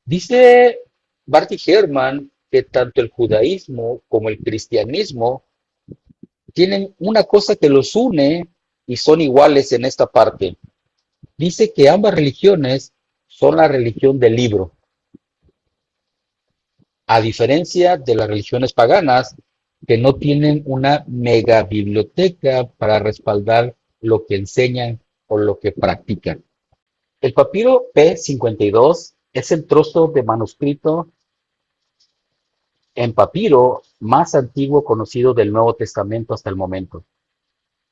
Dice Barty Herman que tanto el judaísmo como el cristianismo tienen una cosa que los une y son iguales en esta parte. Dice que ambas religiones son la religión del libro, a diferencia de las religiones paganas que no tienen una mega biblioteca para respaldar lo que enseñan o lo que practican. El papiro P52 es el trozo de manuscrito en papiro más antiguo conocido del Nuevo Testamento hasta el momento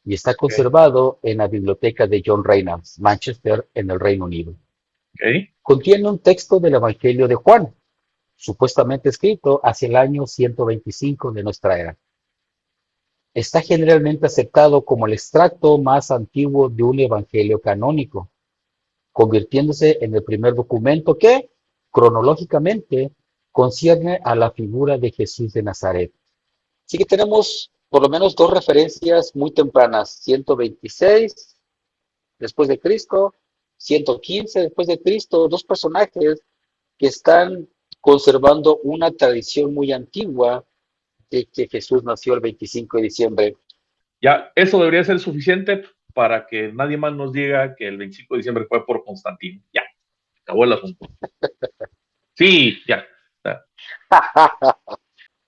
y está Ok, conservado en la biblioteca de John Reynolds, Manchester, en el Reino Unido. ok. Contiene un texto del Evangelio de Juan, supuestamente escrito hacia el año 125 de nuestra era. Está generalmente aceptado como el extracto más antiguo de un evangelio canónico, convirtiéndose en el primer documento que, cronológicamente, concierne a la figura de Jesús de Nazaret. Así que tenemos por lo menos dos referencias muy tempranas, 126 después de Cristo, 115 después de Cristo, dos personajes que están conservando una tradición muy antigua de que Jesús nació el 25 de diciembre. Ya, eso debería ser suficiente para que nadie más nos diga que el 25 de diciembre fue por Constantino. Ya, acabó el asunto. Sí, ya. Ya.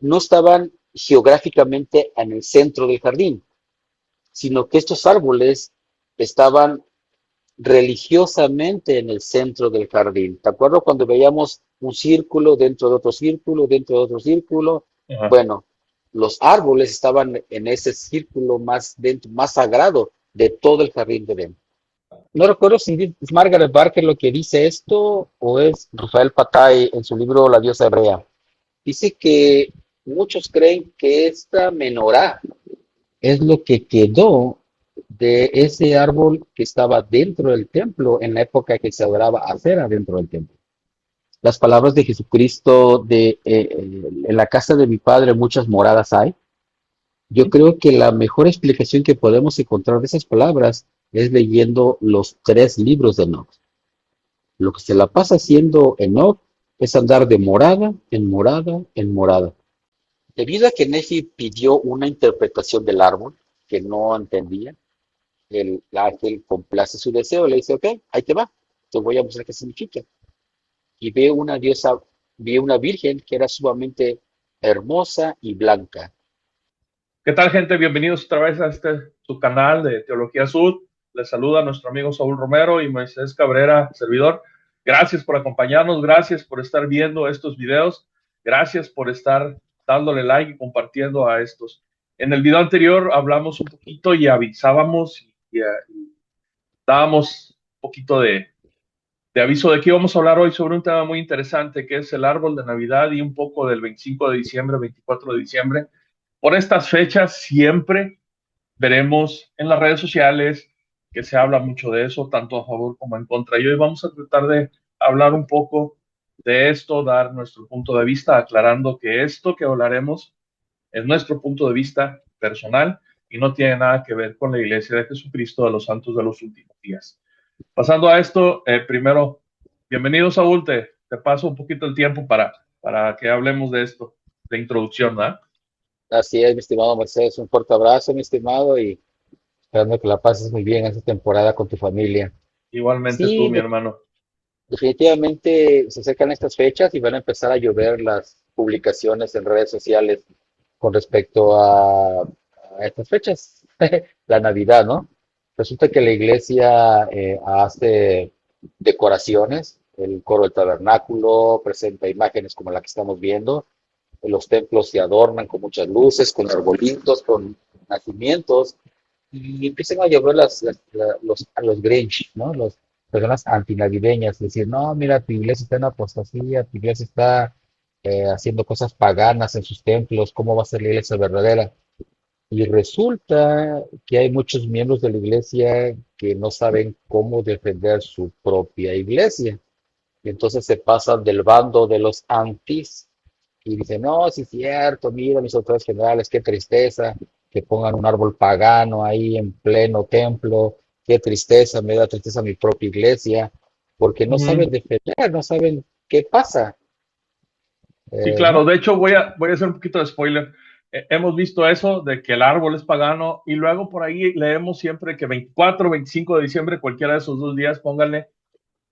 No estaban geográficamente en el centro del jardín, sino que estos árboles estaban religiosamente en el centro del jardín. ¿Te acuerdas cuando veíamos un círculo dentro de otro círculo, dentro de otro círculo? Ajá. Bueno, los árboles estaban en ese círculo más dentro, más sagrado de todo el jardín de Edén. No recuerdo si es Margaret Barker lo que dice esto o es Rafael Patay en su libro La diosa hebrea. Dice que muchos creen que esta menorá es lo que quedó de ese árbol que estaba dentro del templo en la época que se adoraba acera dentro del templo. Las palabras de Jesucristo en la casa de mi padre muchas moradas hay. Yo creo que la mejor explicación que podemos encontrar de esas palabras es leyendo los tres libros de Enoch. Lo que se la pasa haciendo Enoch es andar de morada en morada en morada. Debido a que Nefi pidió una interpretación del árbol que no entendía, el ángel complace su deseo, le dice, ok, ahí te va, te voy a mostrar qué significa. Y ve una diosa, ve una virgen que era sumamente hermosa y blanca. ¿Qué tal, gente? Bienvenidos otra vez a su canal de Teología Sud. Les saluda nuestro amigo Saúl Romero y Moisés Cabrera, servidor. Gracias por acompañarnos, gracias por estar viendo estos videos, gracias por estar dándole like y compartiendo a estos. En el video anterior hablamos un poquito y avisábamos y dábamos un poquito de aviso de que íbamos a hablar hoy sobre un tema muy interesante que es el árbol de Navidad y un poco del 25 de diciembre, 24 de diciembre. Por estas fechas siempre veremos en las redes sociales que se habla mucho de eso, tanto a favor como en contra. Y hoy vamos a tratar de hablar un poco de esto, dar nuestro punto de vista, aclarando que esto que hablaremos es nuestro punto de vista personal y no tiene nada que ver con la Iglesia de Jesucristo de los Santos de los Últimos Días. Pasando a esto, primero, bienvenido Saúl, te paso un poquito el tiempo para que hablemos de esto, de introducción, ¿verdad? Así es, mi estimado Mercedes, un fuerte abrazo, mi estimado, y esperando que la pases muy bien esta temporada con tu familia. Igualmente tú, Sí, mi hermano. definitivamente se acercan estas fechas y van a empezar a llover las publicaciones en redes sociales con respecto a estas fechas, la Navidad, ¿no? Resulta que la iglesia hace decoraciones, el coro del tabernáculo presenta imágenes como la que estamos viendo, los templos se adornan con muchas luces, con arbolitos, con nacimientos, y empiezan a llover a los Grinch, ¿no? Las personas antinavideñas, decir, no, mira, tu iglesia está en apostasía, tu iglesia está haciendo cosas paganas en sus templos, ¿cómo va a ser la iglesia verdadera? Y resulta que hay muchos miembros de la iglesia que no saben cómo defender su propia iglesia. Y entonces se pasan del bando de los antis y dicen, no, sí es cierto, mira mis autoridades generales, qué tristeza que pongan un árbol pagano ahí en pleno templo, qué tristeza, me da tristeza mi propia iglesia, porque no Ujú. saben defender, no saben. ¿Qué pasa? Sí, claro. ¿No? De hecho, voy a hacer un poquito de spoiler. Hemos visto eso de que el árbol es pagano y luego por ahí leemos siempre que 24 o 25 de diciembre, cualquiera de esos 2 días, pónganle,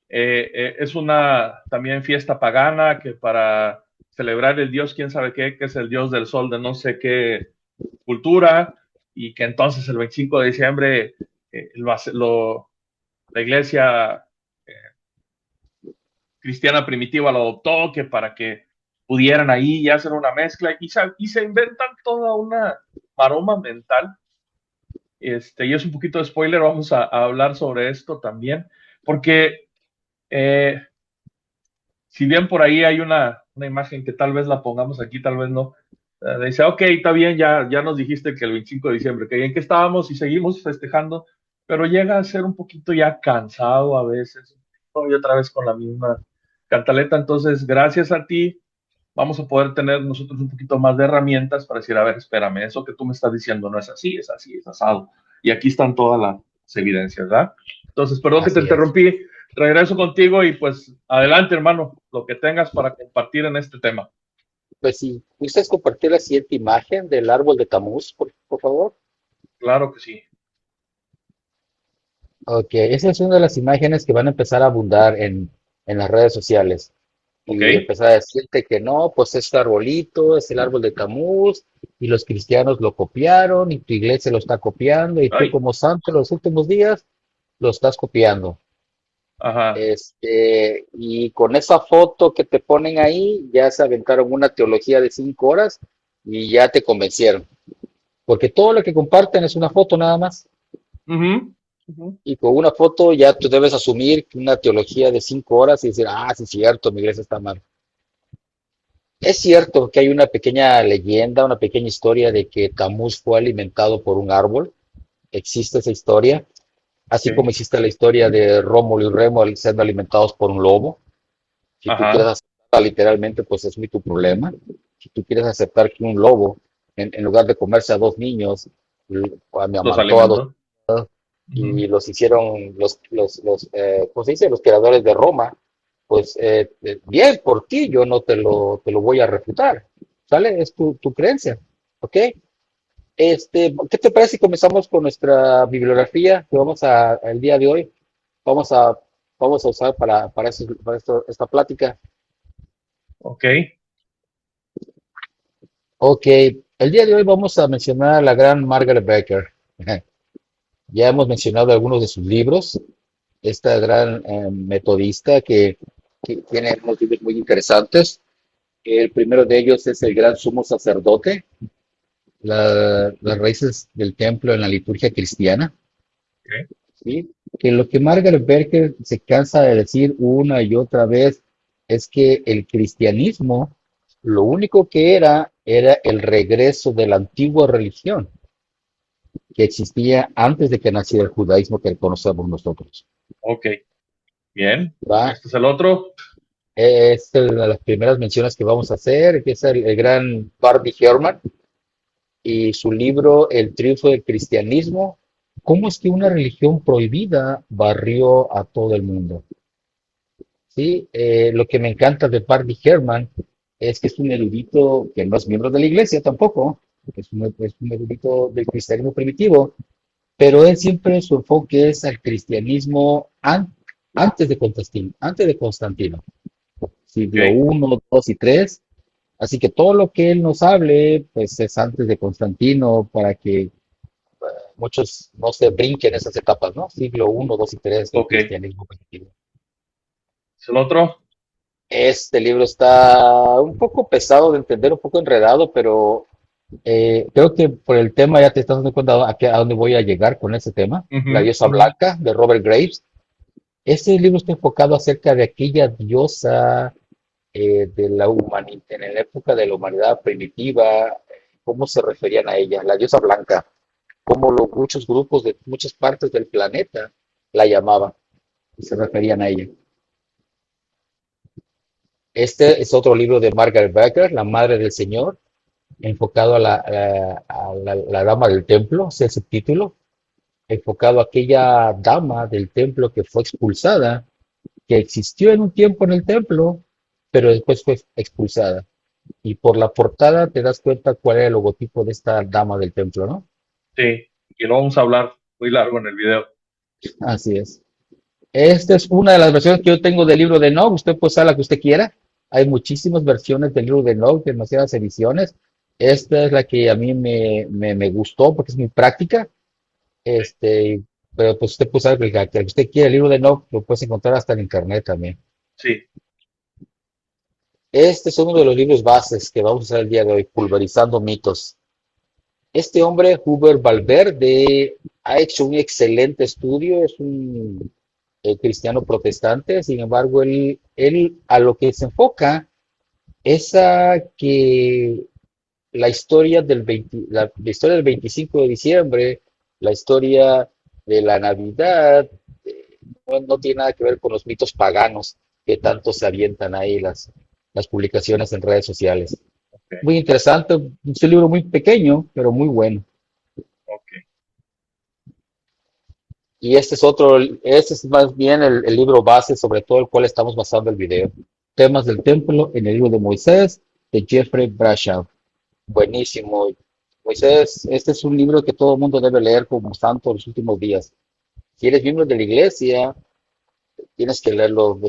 es una también fiesta pagana que para celebrar el dios, quién sabe qué, que es el dios del sol de no sé qué cultura, y que entonces el 25 de diciembre la iglesia eh, cristiana primitiva lo adoptó, que para que pudieran ahí hacer una mezcla y se inventan toda una maroma mental. Y es un poquito de spoiler, vamos a hablar sobre esto también, porque eh, si bien por ahí hay una imagen que tal vez la pongamos aquí, tal vez no, dice, ok, está bien, ya nos dijiste que el 25 de diciembre, que bien que estábamos y seguimos festejando, pero llega a ser un poquito ya cansado a veces, y otra vez con la misma cantaleta. Entonces, gracias a ti, vamos a poder tener nosotros un poquito más de herramientas para decir, a ver, espérame, eso que tú me estás diciendo no es así, es así, es asado. Y aquí están todas las evidencias, ¿verdad? Entonces, perdón que te Así es. interrumpí, regreso contigo y pues adelante, hermano, lo que tengas para compartir en este tema. Pues si gustas compartir la siguiente imagen del árbol de Tamuz, por favor. Claro que sí. Ok, esa es una de las imágenes que van a empezar a abundar en las redes sociales. Ok. Y empezar a decirte que no, pues este arbolito es el árbol de Tamuz y los cristianos lo copiaron y tu iglesia lo está copiando y tú Ay, como santo en los últimos días lo estás copiando. ajá. Y con esa foto que te ponen ahí, ya se aventaron una teología de 5 horas y ya te convencieron. Porque todo lo que comparten es una foto nada más. Ujú, ujú. Y con una foto ya tú debes asumir que una teología de 5 horas y decir, ah, sí es cierto, mi iglesia está mal. Es cierto que hay una pequeña leyenda, una pequeña historia de que Tamuz fue alimentado por un árbol. Existe esa historia, así como Ok. existe la historia de Rómulo y Remo siendo alimentados por un lobo. Si tú quieres Ajá. aceptar literalmente, pues es muy tu problema. Si tú quieres aceptar que un lobo, en lugar de comerse a dos niños, me Los amantó a dos alimentó. niños Ujú. y los hicieron ¿cómo se dice? Los creadores de Roma, pues bien por ti, yo no te lo voy a refutar, ¿sale? Es tu creencia, ¿ok? ¿Qué te parece si comenzamos con nuestra bibliografía que el día de hoy vamos a, vamos a usar esta plática? Ok. Ok, el día de hoy vamos a mencionar a la gran Margaret Becker. Ya hemos mencionado algunos de sus libros, esta gran metodista que tiene unos libros muy interesantes. El primero de ellos es El Gran Sumo Sacerdote, las raíces del templo en la liturgia cristiana, Ok. ¿sí? Que lo que Margaret Becker se cansa de decir una y otra vez es que el cristianismo lo único que era el regreso de la antigua religión que existía antes de que naciera el judaísmo que conocemos nosotros. Ok. Bien. ¿Va? Este es el otro. Esta es una de las primeras menciones que vamos a hacer, que es el gran Barney Herman y su libro El triunfo del cristianismo. ¿Cómo es que una religión prohibida barrió a todo el mundo? ¿Sí? Lo que me encanta de Barney Herman es que es un erudito que no es miembro de la iglesia tampoco, es un erudito del cristianismo primitivo, pero él siempre su enfoque es al cristianismo antes de Constantino, siglo Ok. I, II y III. Así que todo lo que él nos hable, pues es antes de Constantino para que muchos no se brinquen esas etapas, ¿no? Siglo I, II y III del Ok. cristianismo primitivo. Es el otro. Este libro está un poco pesado de entender, un poco enredado, pero creo que por el tema ya te estás dando cuenta a dónde voy a llegar con ese tema. La Ujú, diosa ujú. blanca de Robert Graves. Este libro está enfocado acerca de aquella diosa de la humanidad, en la época de la humanidad primitiva, cómo se referían a ella, la diosa blanca, cómo muchos grupos de muchas partes del planeta la llamaban y se referían a ella. Este es otro libro de Margaret Becker, La Madre del Señor, enfocado a la Dama del Templo, ese es el subtítulo, enfocado a aquella dama del templo que fue expulsada, que existió en un tiempo en el templo, pero después fue expulsada. Y por la portada te das cuenta cuál era el logotipo de esta dama del templo, ¿no? Sí, y lo vamos a hablar muy largo en el video. Así es. Esta es una de las versiones que yo tengo del libro de Enoch. Usted puede usar la que usted quiera. Hay muchísimas versiones del libro de Enoch, demasiadas ediciones. Esta es la que a mí me gustó porque es muy práctica. Este, pero pues usted puede usar que usted quiera. El libro de Enoch lo puedes encontrar hasta en internet también. Sí, Este es uno de los libros bases que vamos a usar el día de hoy, Pulverizando mitos. Este hombre, Hubert Valverde, ha hecho un excelente estudio, es un cristiano protestante. Sin embargo, él a lo que se enfoca es a que la historia la historia del 25 de diciembre, la historia de la Navidad, no tiene nada que ver con los mitos paganos que tanto se avientan ahí las publicaciones en redes sociales. ok, Muy interesante, es un libro muy pequeño, pero muy bueno. ok. Y este es más bien el libro base sobre todo el cual estamos basando el video. Temas del templo en el libro de Moisés, de Jeffrey Brashaw. Buenísimo. Moisés, este es un libro que todo el mundo debe leer como santo en los últimos días. Si eres miembro de la iglesia, tienes que leerlo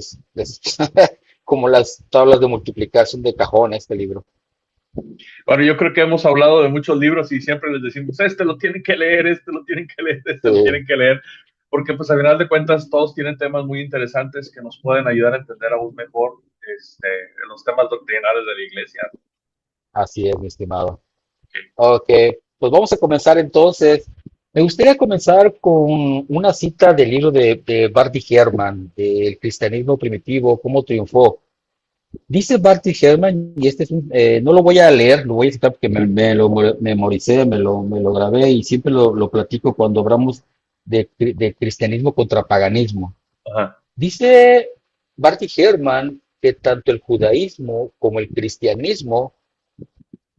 como las tablas de multiplicación de cajón, este libro. Bueno, yo creo que hemos hablado de muchos libros y siempre les decimos, este lo tienen que leer, este lo tienen que leer, este lo Sí, tienen que leer, porque pues al final de cuentas todos tienen temas muy interesantes que nos pueden ayudar a entender aún mejor los temas doctrinales de la iglesia. así es, mi estimado. Okay. Ok, pues vamos a comenzar entonces. Me gustaría comenzar con una cita del libro de Barty Herman, del cristianismo primitivo, cómo triunfó. Dice Barty Herman, y este es no lo voy a leer, lo voy a citar porque me lo memoricé, me lo grabé y siempre lo platico cuando hablamos de cristianismo contra paganismo. Ajá. Dice Barty Herman que tanto el judaísmo como el cristianismo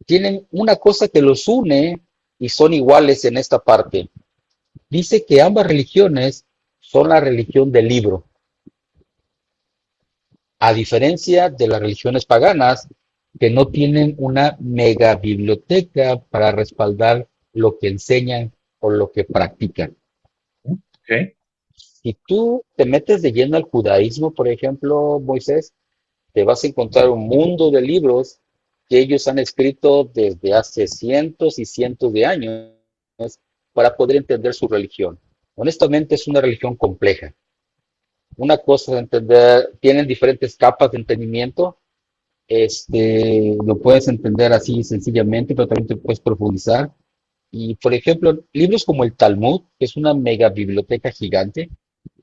tienen una cosa que los une y son iguales en esta parte. Dice que ambas religiones son la religión del libro, a diferencia de las religiones paganas que no tienen una mega biblioteca para respaldar lo que enseñan o lo que practican. Okay. Si tú te metes de lleno al judaísmo, por ejemplo, Moisés, te vas a encontrar un mundo de libros que ellos han escrito desde hace cientos y cientos de años para poder entender su religión. Honestamente es una religión compleja. Una cosa de entender, tienen diferentes capas de entendimiento, lo puedes entender así sencillamente, pero también te puedes profundizar. Y por ejemplo, libros como el Talmud, que es una mega biblioteca gigante,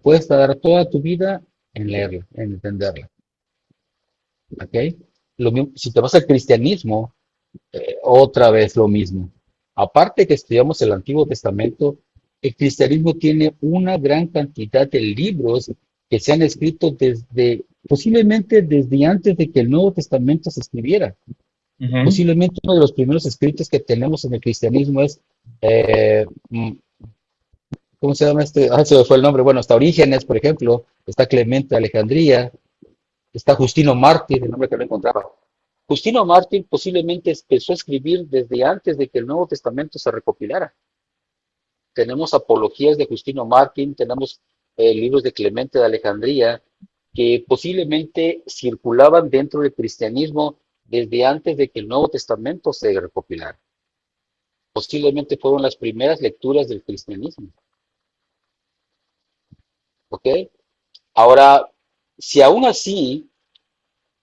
puedes tardar toda tu vida en leerla, en entenderla. ¿Ok? Si te vas al cristianismo, otra vez lo mismo. Aparte que estudiamos el Antiguo Testamento, el cristianismo tiene una gran cantidad de libros que se han escrito posiblemente desde antes de que el Nuevo Testamento se escribiera. Uh-huh. Posiblemente uno de los primeros escritos que tenemos en el cristianismo es, eh, ¿cómo se llama este? Se me fue el nombre. Bueno, está Orígenes, por ejemplo, está Clemente de Alejandría, está Justino Mártir, el nombre que no encontraba. Justino Mártir posiblemente empezó a escribir desde antes de que el Nuevo Testamento se recopilara. Tenemos apologías de Justino Mártir, tenemos libros de Clemente de Alejandría, que posiblemente circulaban dentro del cristianismo desde antes de que el Nuevo Testamento se recopilara. Posiblemente fueron las primeras lecturas del cristianismo. ¿Ok? Ahora, si aún así,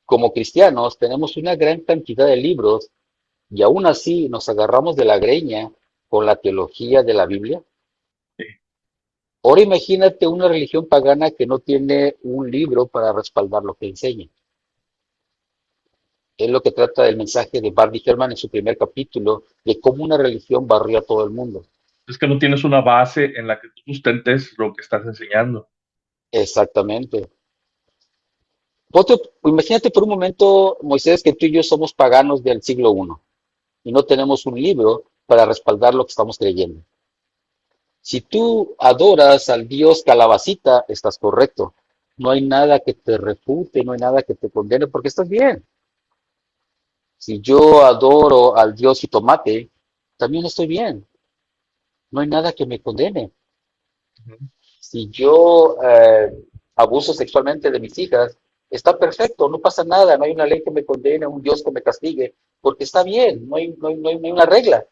como cristianos, tenemos una gran cantidad de libros y aún así nos agarramos de la greña con la teología de la Biblia. Sí. Ahora imagínate una religión pagana que no tiene un libro para respaldar lo que enseña. Es lo que trata del mensaje de Barney Herman en su primer capítulo, de cómo una religión barrió a todo el mundo. Es que no tienes una base en la que tú sustentes lo que estás enseñando. Exactamente. Imagínate por un momento, Moisés, que tú y yo somos paganos del siglo I y no tenemos un libro para respaldar lo que estamos creyendo. Si tú adoras al dios Calabacita, estás correcto. No hay nada que te refute, no hay nada que te condene, porque estás bien. Si yo adoro al Dios y tomate, también estoy bien. No hay nada que me condene. Ujú. Si yo abuso sexualmente de mis hijas, está perfecto, no pasa nada, no hay una ley que me condene, un Dios que me castigue, porque está bien, no hay una regla,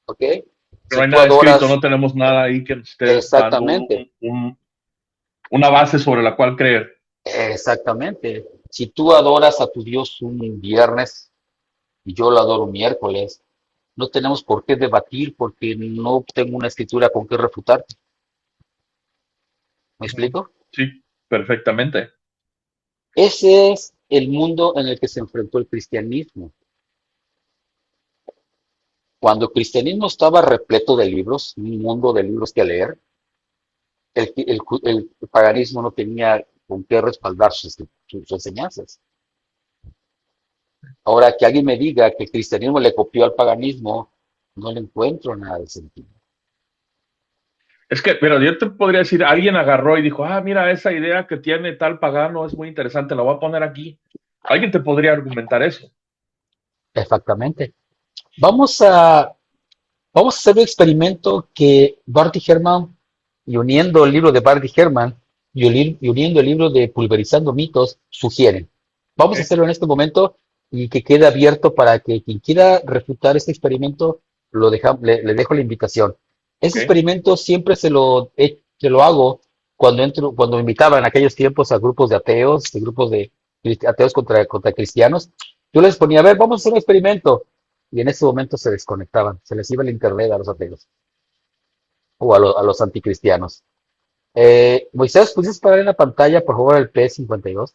¿ok? Pero no Si hay tú nada escrito, no adoras, tenemos nada ahí que nos esté dando exactamente, una base sobre la cual creer. exactamente, si tú adoras a tu Dios un viernes y yo lo adoro un miércoles, no tenemos por qué debatir porque no tengo una escritura con que refutar. ¿Me Ujú. explico? Sí, perfectamente. Ese es el mundo en el que se enfrentó el cristianismo. Cuando el cristianismo estaba repleto de libros, un mundo de libros que leer, el paganismo no tenía con qué respaldar sus enseñanzas. Ahora que alguien me diga que el cristianismo le copió al paganismo, no le encuentro nada de sentido. Es que, pero yo te podría decir, alguien agarró y dijo, ah, mira, esa idea que tiene tal pagano es muy interesante, la voy a poner aquí. Alguien te podría argumentar eso. Exactamente. Vamos a, vamos a hacer un experimento que Barty Herman, y uniendo el libro de Barty Herman y uniendo el libro de Pulverizando mitos, sugieren. Vamos a ¿Ok? hacerlo en este momento y que quede abierto para que quien quiera refutar este experimento, le dejo la invitación. ¿Ok? Ese experimento siempre se lo hago cuando me invitaban en aquellos tiempos a grupos de ateos, de grupos de ateos contra cristianos. Yo les ponía, a ver, vamos a hacer un experimento. Y en ese momento se desconectaban, se les iba el internet a los ateos o a los anticristianos. Moisés, ¿pudieras parar en la pantalla, por favor, el P52?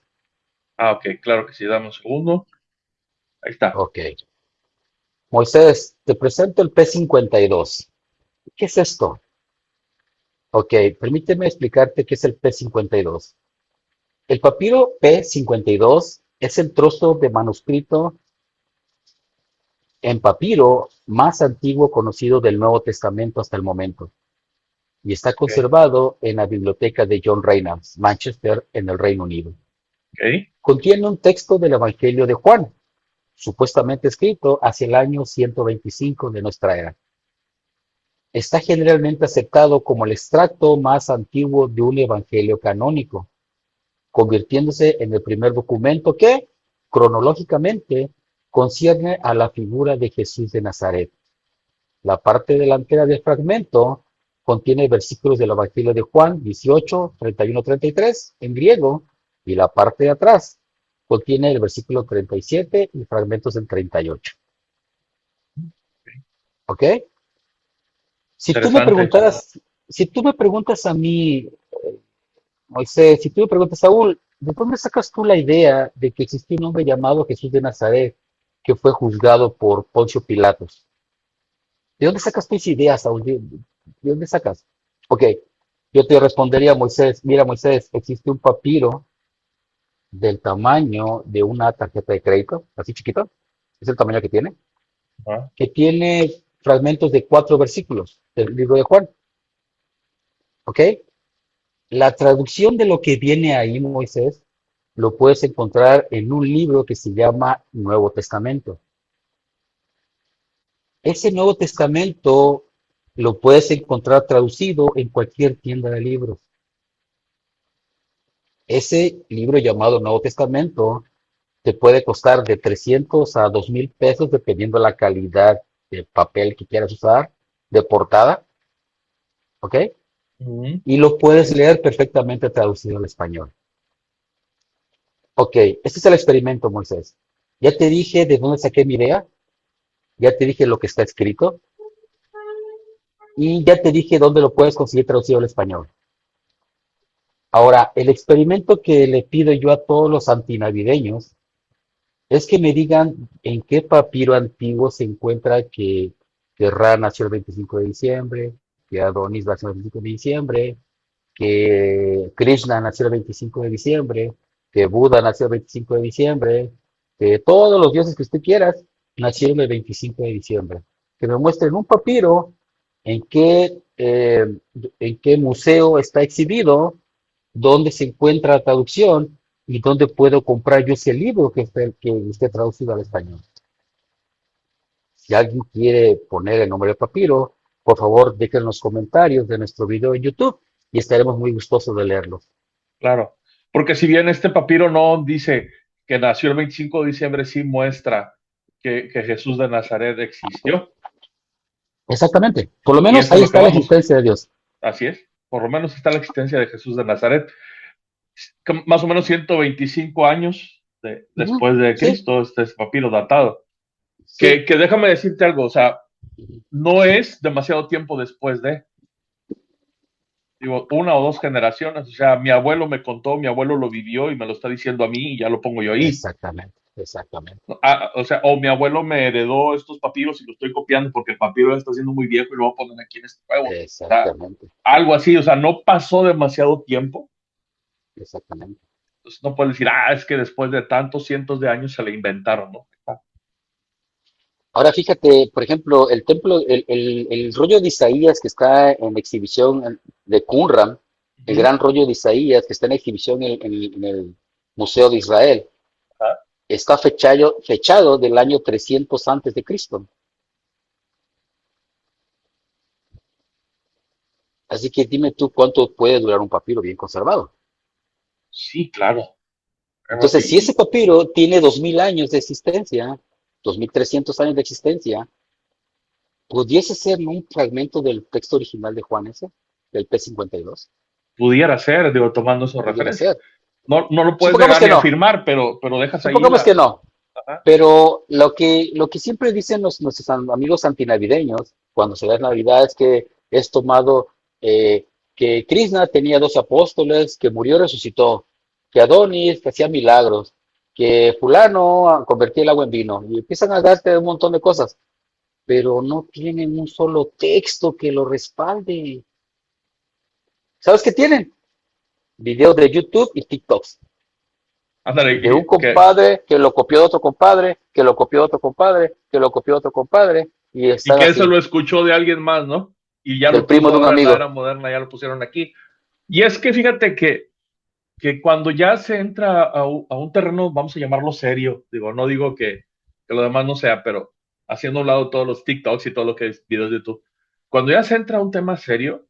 Ah, ok, claro que sí, dame un segundo. Ahí está. Ok. Moisés, te presento el P52. ¿Qué es esto? Ok, permíteme explicarte qué es el P52. El papiro P52 es el trozo de manuscrito en papiro más antiguo conocido del Nuevo Testamento hasta el momento y está Ok, conservado en la biblioteca de John Reynolds, Manchester, en el Reino Unido. ok, Contiene un texto del Evangelio de Juan, supuestamente escrito hacia el año 125 de nuestra era. Está generalmente aceptado como el extracto más antiguo de un evangelio canónico, convirtiéndose en el primer documento que, cronológicamente, concierne a la figura de Jesús de Nazaret. La parte delantera del fragmento contiene versículos del Evangelio de Juan 18, 31, 33 en griego, y la parte de atrás contiene el versículo 37 y fragmentos del 38. ¿Ok? Si tú me interesante. preguntaras, si tú me preguntas a mí, Moisés, si tú me preguntas, Saúl, ¿de dónde sacas tú la idea de que existió un hombre llamado Jesús de Nazaret que fue juzgado por Poncio Pilatos? ¿De dónde sacas tus ideas, Saúl? ¿De dónde sacas? Ok, yo te respondería, Moisés, mira, Moisés, existe un papiro del tamaño de una tarjeta de crédito, así chiquito, es el tamaño Ajá. que tiene fragmentos de 4 versículos del libro de Juan, ¿ok? La traducción de lo que viene ahí, Moisés, lo puedes encontrar en un libro que se llama Nuevo Testamento. Ese Nuevo Testamento lo puedes encontrar traducido en cualquier tienda de libros. Ese libro llamado Nuevo Testamento te puede costar de 300 a 2,000 pesos dependiendo la calidad de papel que quieras usar, de portada, ¿ok? Ujú. Y lo puedes leer perfectamente traducido al español. Ok, este es el experimento, Moisés. Ya te dije de dónde saqué mi idea, ya te dije lo que está escrito y ya te dije dónde lo puedes conseguir traducido al español. Ahora, el experimento que le pido yo a todos los antinavideños es que me digan en qué papiro antiguo se encuentra que Ra nació el 25 de diciembre, que Adonis nació el 25 de diciembre, que Krishna nació el 25 de diciembre, que Buda nació el 25 de diciembre, que todos los dioses que usted quieras nacieron el 25 de diciembre. Que me muestren un papiro en qué, en qué museo está exhibido dónde se encuentra la traducción y dónde puedo comprar yo ese libro que esté traducido al español. Si alguien quiere poner el nombre de papiro, por favor, dejen en los comentarios de nuestro video en YouTube y estaremos muy gustosos de leerlos. Claro, porque si bien este papiro no dice que nació el 25 de diciembre, sí muestra que Jesús de Nazaret existió. Exactamente. Por lo Y menos eso es ahí lo que está la vamos. existencia de Dios. Así es. Por lo menos está la existencia de Jesús de Nazaret. Más o menos 125 años Ujú. después de Sí, Cristo, este es papiro datado. sí. Que déjame decirte algo, o sea, no es demasiado tiempo después de, digo, una o dos generaciones. O sea, mi abuelo me contó, mi abuelo lo vivió y me lo está diciendo a mí y ya lo pongo yo ahí. Exactamente, exactamente, O sea, o mi abuelo me heredó estos papiros y lo estoy copiando porque el papiro está siendo muy viejo y lo voy a poner aquí en este nuevo. O sea, exactamente, algo así, o sea, no pasó demasiado tiempo. exactamente. Entonces no puedes decir, es que después de tantos cientos de años se le inventaron, ¿no? Ahora fíjate, por ejemplo, el templo, el rollo de Isaías que está en exhibición de Qumran, el Uh-huh. gran rollo de Isaías que está en exhibición en el Museo de Israel, está fechado del año 300 antes de Cristo. Así que dime tú cuánto puede durar un papiro bien conservado. Sí, claro. Entonces, si ese Y, papiro tiene 2000 años de existencia, 2300 años de existencia, ¿pudiese ser un fragmento del texto original de Juan ese, del P52? pudiera ser, digo, tomando su Pudiera referencia. ser. No, no lo puedes Supongamos negar que ni no, afirmar, pero dejas ahí supongamos que la. no. Ajá. Pero lo que siempre dicen nuestros amigos antinavideños cuando se da Navidad es que es tomado que Krishna tenía 12 apóstoles, que murió y resucitó, que Adonis hacía milagros, que fulano convertía el agua en vino. Y empiezan a darte un montón de cosas, pero no tienen un solo texto que lo respalde. ¿Sabes qué tienen? Videos de YouTube y TikToks. Ándale, De un compadre que lo copió de otro compadre, que lo copió de otro compadre, que lo copió de otro compadre, y y están que eso así, lo escuchó de alguien más, ¿no? Y ya del lo primo puso de un ahora en la amigo. era moderna, ya lo pusieron aquí. Y es que fíjate que cuando ya se entra a un terreno, vamos a llamarlo serio, digo, no digo que lo demás no sea, pero haciendo a un lado todos los TikToks y todo lo que es videos de YouTube, cuando ya se entra a un tema serio,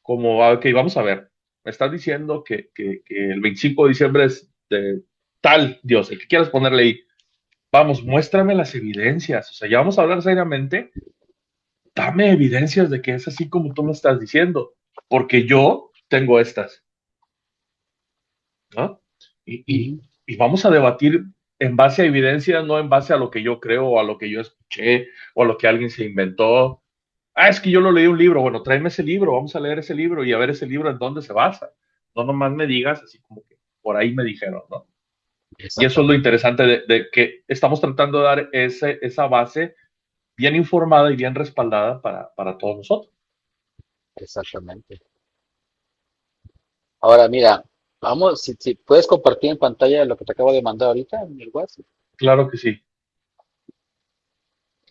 como, ok, vamos a ver, me estás diciendo que el 25 de diciembre es de tal Dios, el que quieras ponerle ahí, vamos, muéstrame las evidencias, o sea, ya vamos a hablar seriamente, dame evidencias de que es así como tú me estás diciendo, porque yo tengo estas, ¿no? Y, y, Ujú. y vamos a debatir en base a evidencias, no en base a lo que yo creo o a lo que yo escuché o a lo que alguien se inventó. Es que yo lo leí un libro. Bueno, tráeme ese libro, vamos a leer ese libro y a ver ese libro en dónde se basa. No nomás me digas así como que por ahí me dijeron, ¿no? Y eso es lo Exactamente, interesante de que estamos tratando de dar esa base bien informada y bien respaldada para todos nosotros. exactamente. Ahora mira, vamos, si puedes compartir en pantalla lo que te acabo de mandar ahorita en el WhatsApp. Claro que sí.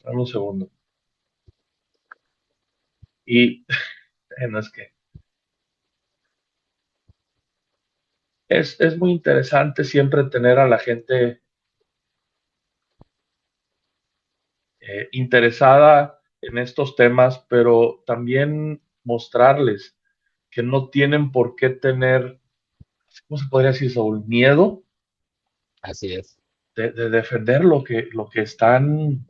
Dame un segundo. Y no es que es muy interesante siempre tener a la gente interesada en estos temas, pero también mostrarles que no tienen por qué tener, ¿cómo se podría decir, Saúl? Miedo Así es. de defender lo que están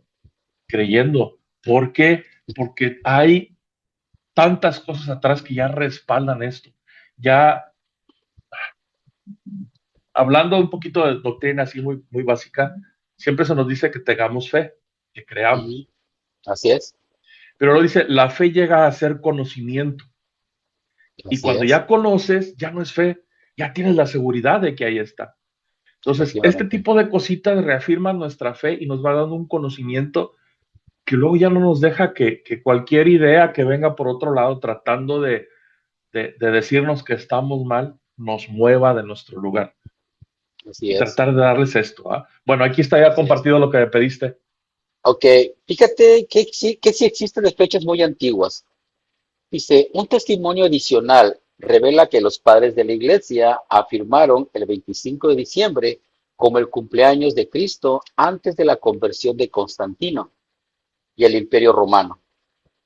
creyendo. ¿Por qué? Porque hay tantas cosas atrás que ya respaldan esto. Ya hablando un poquito de doctrina así muy, muy básica, siempre se nos dice que tengamos fe, que Ujú. creamos. Así es, Pero lo dice, la fe llega a ser conocimiento. Y así cuando es, ya conoces, ya no es fe, ya tienes la seguridad de que ahí está. Entonces, este efectivamente. tipo de cositas reafirman nuestra fe y nos va dando un conocimiento que luego ya no nos deja que cualquier idea que venga por otro lado tratando de decirnos que estamos mal, nos mueva de nuestro lugar Así y es, tratar de darles esto. ¿Ah? Bueno, aquí está ya así es. compartido lo que me pediste. Ok, fíjate que sí existen de fechas muy antiguas. Dice, un testimonio adicional revela que los padres de la Iglesia afirmaron el 25 de diciembre como el cumpleaños de Cristo antes de la conversión de Constantino y el Imperio Romano.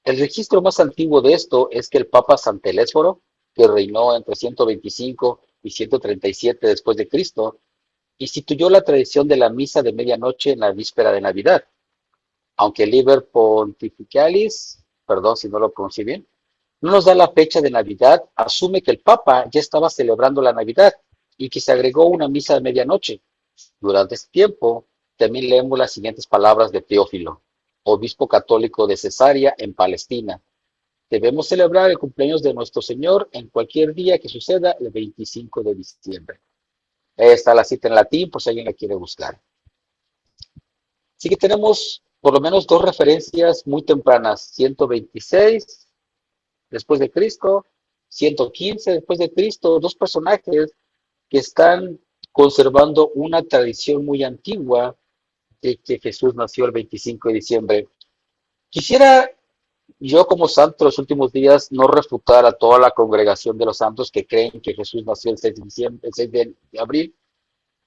El registro más antiguo de esto es que el Papa Santelésforo, que reinó entre 125 y 137 después de Cristo, instituyó la tradición de la misa de medianoche en la víspera de Navidad, aunque el Liber Pontificalis, perdón si no lo pronuncié bien, no nos da la fecha de Navidad, asume que el Papa ya estaba celebrando la Navidad y que se agregó una misa de medianoche. Durante este tiempo, también leemos las siguientes palabras de Teófilo, obispo católico de Cesarea en Palestina. Debemos celebrar el cumpleaños de nuestro Señor en cualquier día que suceda el 25 de diciembre. Ahí está la cita en latín, por si alguien la quiere buscar. Así que tenemos por lo menos dos referencias muy tempranas, 126 después de Cristo, 115 después de Cristo, dos personajes que están conservando una tradición muy antigua de que Jesús nació el 25 de diciembre. Quisiera yo como santo los últimos días no refutar a toda la congregación de los santos que creen que Jesús nació el 6 de, diciembre, el 6 de abril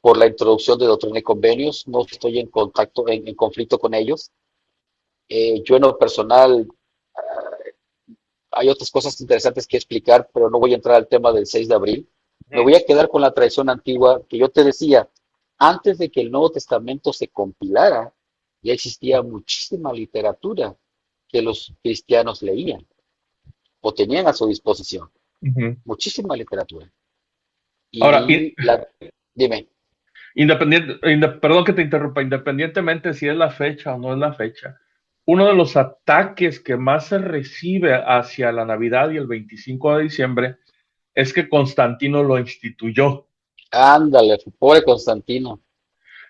por la introducción de Doctrina y Convenios. No estoy en contacto, en conflicto con ellos. Yo en lo personal hay otras cosas interesantes que explicar, pero no voy a entrar al tema del 6 de abril. Me voy a quedar con la tradición antigua que yo te decía, antes de que el Nuevo Testamento se compilara, ya existía muchísima literatura que los cristianos leían o tenían a su disposición. Muchísima literatura. Ahora, Dime. Perdón que te interrumpa, independientemente si es la fecha o no es la fecha, uno de los ataques que más se recibe hacia la Navidad y el 25 de diciembre es que Constantino lo instituyó. Ándale, pobre Constantino.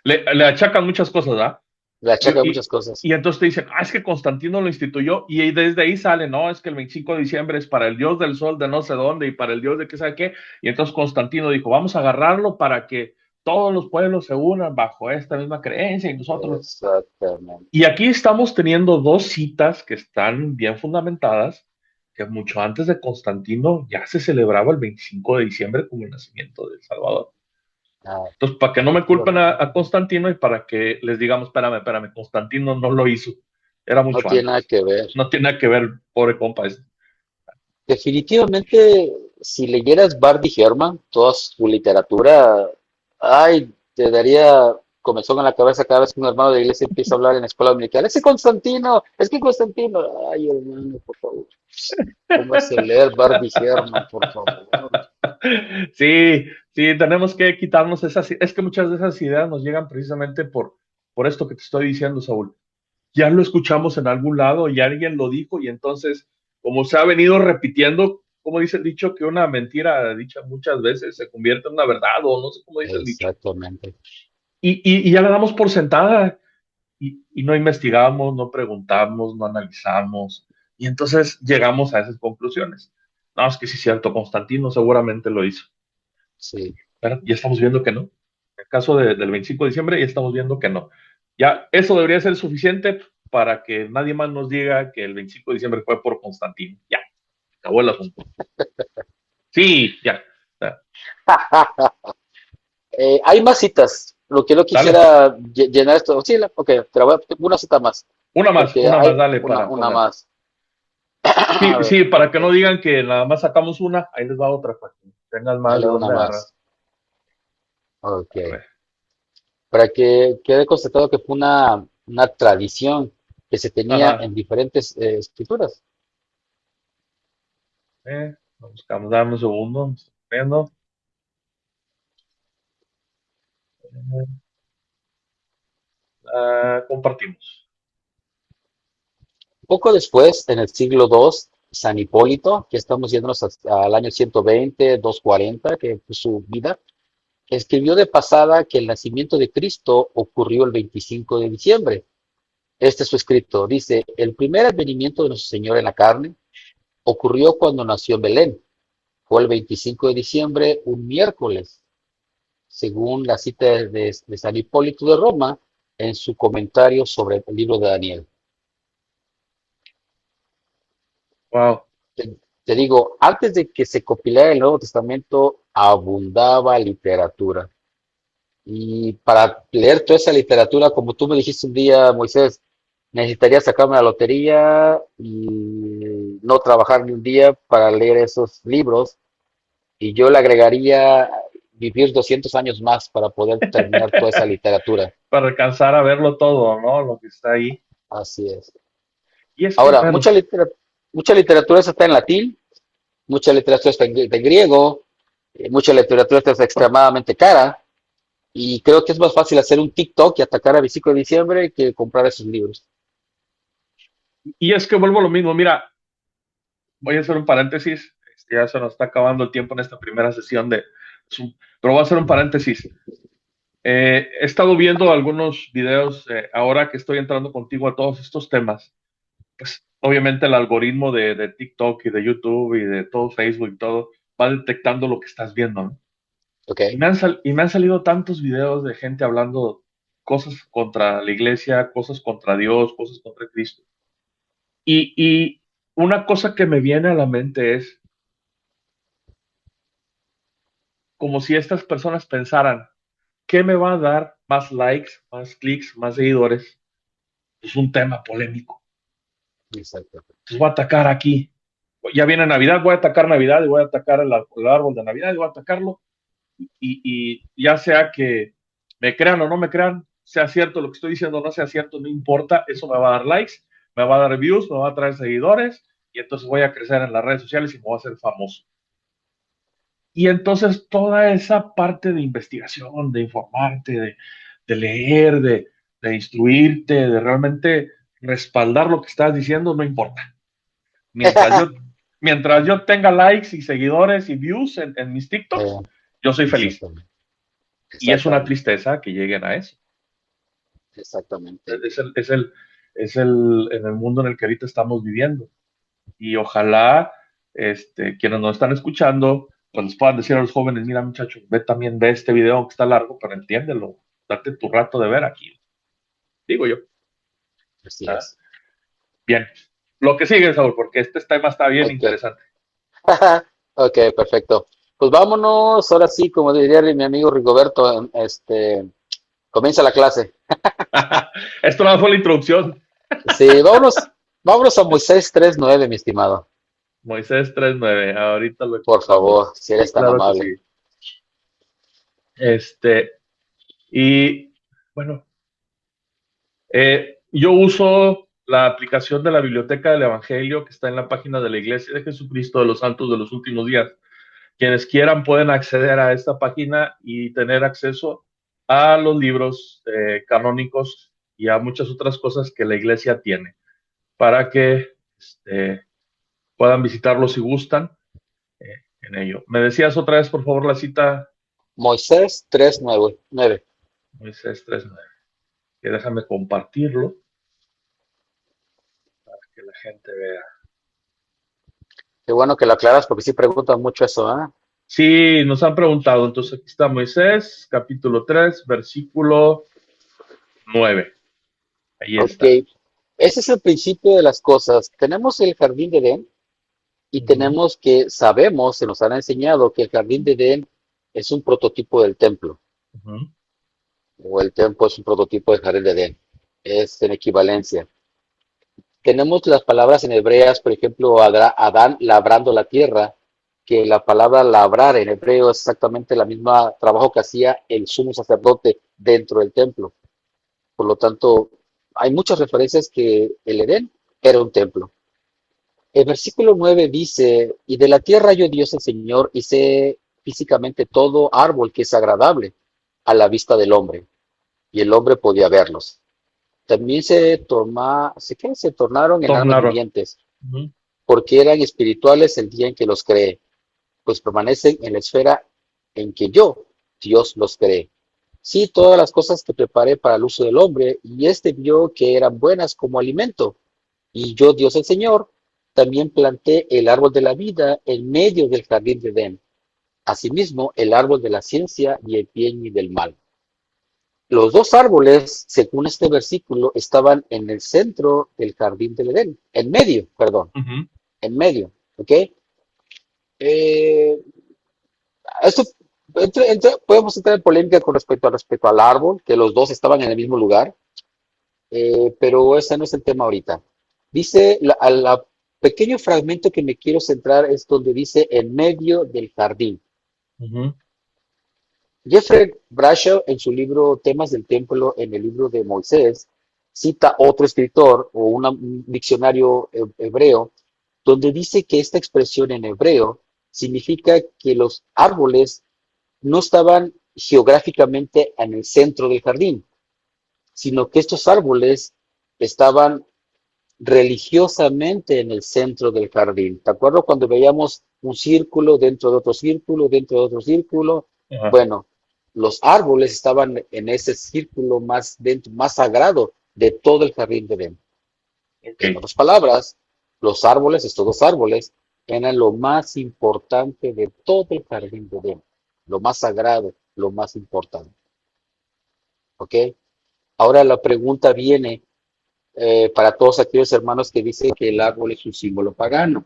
Le achacan muchas cosas, ¿ah? Le achacan muchas cosas. Y entonces te dicen, es que Constantino lo instituyó, y desde ahí sale, no, es que el 25 de diciembre es para el dios del sol de no sé dónde y para el dios de qué sabe qué, y entonces Constantino dijo, vamos a agarrarlo para que todos los pueblos se unan bajo esta misma creencia y nosotros. Exactamente. Y aquí estamos teniendo dos citas que están bien fundamentadas, que mucho antes de Constantino ya se celebraba el 25 de diciembre como el nacimiento del Salvador. Entonces, para que no me culpen a Constantino y para que les digamos, espérame, Constantino no lo hizo. Era mucho no tiene nada que ver. No tiene nada que ver, pobre compa. Definitivamente, si leyeras Bardi Herman, toda su literatura, ay, te daría comezón en la cabeza cada vez que un hermano de la iglesia empieza a hablar en la escuela dominical. ¡Ese Constantino! ¡Es que Constantino! Ay, hermano, por favor. Póngase a leer Bardi Herman, por favor. Sí, tenemos que quitarnos esas. Es que muchas de esas ideas nos llegan precisamente por esto que te estoy diciendo, Saúl. Ya lo escuchamos en algún lado y alguien lo dijo, y entonces, como se ha venido repitiendo, como dice el dicho, que una mentira dicha muchas veces se convierte en una verdad, o no sé cómo dice el dicho. Exactamente. Y ya la damos por sentada, y no investigamos, no preguntamos, no analizamos, y entonces llegamos a esas conclusiones. No, es que sí es cierto, Constantino seguramente lo hizo. Sí. Pero ya estamos viendo que no. En el caso del 25 de diciembre, ya estamos viendo que no. Ya eso debería ser suficiente para que nadie más nos diga que el 25 de diciembre fue por Constantino. Ya, acabó el asunto. Sí, ya. Hay más citas. Lo que no quisiera llenar esto. Sí, ok, te voy a una cita más. Una más, dale. Una más. Sí, para que no digan que nada más sacamos una, ahí les va otra, para que tengan más Dale de una dónde agarrar. más. Ok. Para que quede constatado que fue una tradición que se tenía en diferentes escrituras. Buscamos, dame un segundo, me estoy viendo. Compartimos. Poco después, en el siglo II, San Hipólito, que estamos yéndonos al año 120, 240, que fue su vida, escribió de pasada que el nacimiento de Cristo ocurrió el 25 de diciembre. Este es su escrito. Dice, el primer advenimiento de nuestro Señor en la carne ocurrió cuando nació en Belén. Fue el 25 de diciembre, un miércoles, según la cita de San Hipólito de Roma en su comentario sobre el libro de Daniel. Wow. Te te digo, antes de que se compilara el Nuevo Testamento, abundaba literatura. Y para leer toda esa literatura, como tú me dijiste un día, Moisés, necesitaría sacarme la lotería y no trabajar ni un día para leer esos libros. Y yo le agregaría vivir 200 años más para poder terminar toda esa literatura. Para alcanzar a verlo todo, ¿no? Lo que está ahí. Así es. Y es que, Ahora, bueno, mucha literatura está en latín, mucha literatura está en griego, mucha literatura está extremadamente cara. Y creo que es más fácil hacer un TikTok y atacar a 25 de diciembre que comprar esos libros. y es que vuelvo a lo mismo. Mira, voy a hacer un paréntesis. Ya se nos está acabando el tiempo en esta primera sesión de Zoom, pero voy a hacer un paréntesis. He estado viendo algunos videos ahora que estoy entrando contigo a todos estos temas. Pues obviamente el algoritmo de TikTok y de YouTube y de todo Facebook y todo va detectando lo que estás viendo, ¿no? ¿Ok? Y me han salido tantos videos de gente hablando cosas contra la iglesia, cosas contra Dios, cosas contra Cristo. Y una cosa que me viene a la mente es como si estas personas pensaran, ¿qué me va a dar más likes, más clics, más seguidores? Es un tema polémico. Exacto. Entonces voy a atacar aquí. Ya viene Navidad, voy a atacar Navidad y voy a atacar el árbol de Navidad y voy a atacarlo. Y ya sea que me crean o no me crean, sea cierto lo que estoy diciendo o no sea cierto, no importa, eso me va a dar likes, me va a dar views, me va a traer seguidores y entonces voy a crecer en las redes sociales y me voy a hacer famoso. Y entonces toda esa parte de investigación, de informarte, de leer, de instruirte, de realmente respaldar lo que estás diciendo, no importa. Mientras yo, mientras yo tenga likes y seguidores y views en mis TikToks, Eh, yo soy feliz. exactamente. Y es una Exactamente. tristeza que lleguen a eso. Exactamente. En el mundo en el que ahorita estamos viviendo. Y ojalá quienes nos están escuchando, pues les puedan decir a los jóvenes, mira muchachos, ve también, ve este video aunque está largo, pero entiéndelo, date tu rato de ver aquí, digo yo. Así ¿Ah? es. Bien, lo que sigue, Saúl, porque este tema está bien Ok. interesante. Ok, perfecto. Pues vámonos, ahora sí, como diría mi amigo Rigoberto, comienza la clase. Esto no fue la introducción. Sí, vámonos a Moisés 3:9, mi estimado. Moisés 3:9, ahorita lo Por favor, encontramos. si Sí, eres tan claro que sí. amable. Este, y bueno, yo uso la aplicación de la Biblioteca del Evangelio que está en la página de la Iglesia de Jesucristo de los Santos de los Últimos Días. Quienes quieran pueden acceder a esta página y tener acceso a los libros canónicos y a muchas otras cosas que la Iglesia tiene para que puedan visitarlos si gustan en ello. ¿Me decías otra vez, por favor, la cita? Moisés 3:9. Moisés 3:9. Que déjame compartirlo para que la gente vea. Qué bueno que lo aclaras porque sí preguntan mucho eso, ¿ah? Sí, nos han preguntado. Entonces aquí está Moisés, capítulo 3, versículo 9. Ahí Ok, está. ese es el principio de las cosas. Tenemos el jardín de Edén y Ujú, tenemos sabemos, se nos han enseñado que el jardín de Edén es un prototipo del templo, ujú. o el templo es un prototipo del jardín de Edén. Es en equivalencia. Tenemos las palabras en hebreas, por ejemplo, Adán labrando la tierra, que la palabra labrar en hebreo es exactamente la misma trabajo que hacía el sumo sacerdote dentro del templo. Por lo tanto, hay muchas referencias que el Edén era un templo. El versículo 9 dice, y de la tierra yo Dios el Señor hice físicamente todo árbol que es agradable a la vista del hombre, y el hombre podía verlos. También se tornaron en almas Tornaron. vivientes, Ujú. porque eran espirituales el día en que los creé, pues permanecen en la esfera en que yo, Dios, los creé. Sí, todas las cosas que preparé para el uso del hombre, y este vio que eran buenas como alimento. Y yo, Dios el Señor, también planté el árbol de la vida en medio del jardín de Edén. Asimismo, el árbol de la ciencia y el bien y del mal. Los dos árboles, según este versículo, estaban en el centro del jardín del Edén, en medio, perdón, Ujú. en medio, ¿ok? Eh, Esto, podemos entrar en polémica con respecto al árbol, que los dos estaban en el mismo lugar, pero ese no es el tema ahorita. Dice, al pequeño fragmento que me quiero centrar es donde dice en medio del jardín. Ujú. Jeffrey Brasher, en su libro Temas del Templo, en el libro de Moisés, cita otro escritor o un diccionario hebreo, donde dice que esta expresión en hebreo significa que los árboles no estaban geográficamente en el centro del jardín, sino que estos árboles estaban religiosamente en el centro del jardín. ¿De acuerdo? Cuando veíamos un círculo dentro de otro círculo, dentro de otro círculo, Ajá. bueno, los árboles estaban en ese círculo más dentro, más sagrado de todo el jardín de Edén. Ok. En otras palabras, los árboles, estos dos árboles, eran lo más importante de todo el jardín de Edén, lo más sagrado, lo más importante. ¿Ok? Ahora la pregunta viene para todos aquellos hermanos que dicen que el árbol es un símbolo pagano.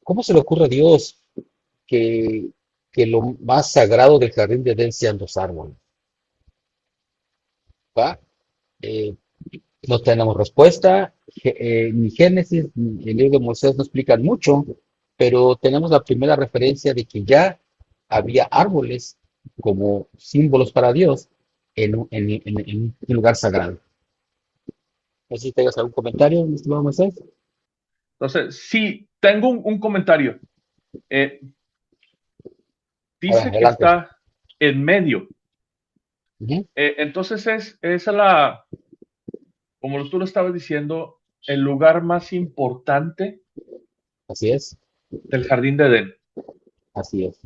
¿Cómo se le ocurre a Dios que, que lo más sagrado del jardín de Edén sean los árboles? ¿Va? Eh, no tenemos respuesta. Ni Génesis ni el libro de Moisés no explican mucho, pero tenemos la primera referencia de que ya había árboles como símbolos para Dios en un lugar sagrado. No sé si tengas algún comentario, mi estimado Moisés. Entonces, sí, tengo un comentario. Eh, A ver, dice que adelante. está en medio. Ujú. Entonces es la, como tú lo estabas diciendo, el lugar más importante Así es, del jardín de Edén. así es.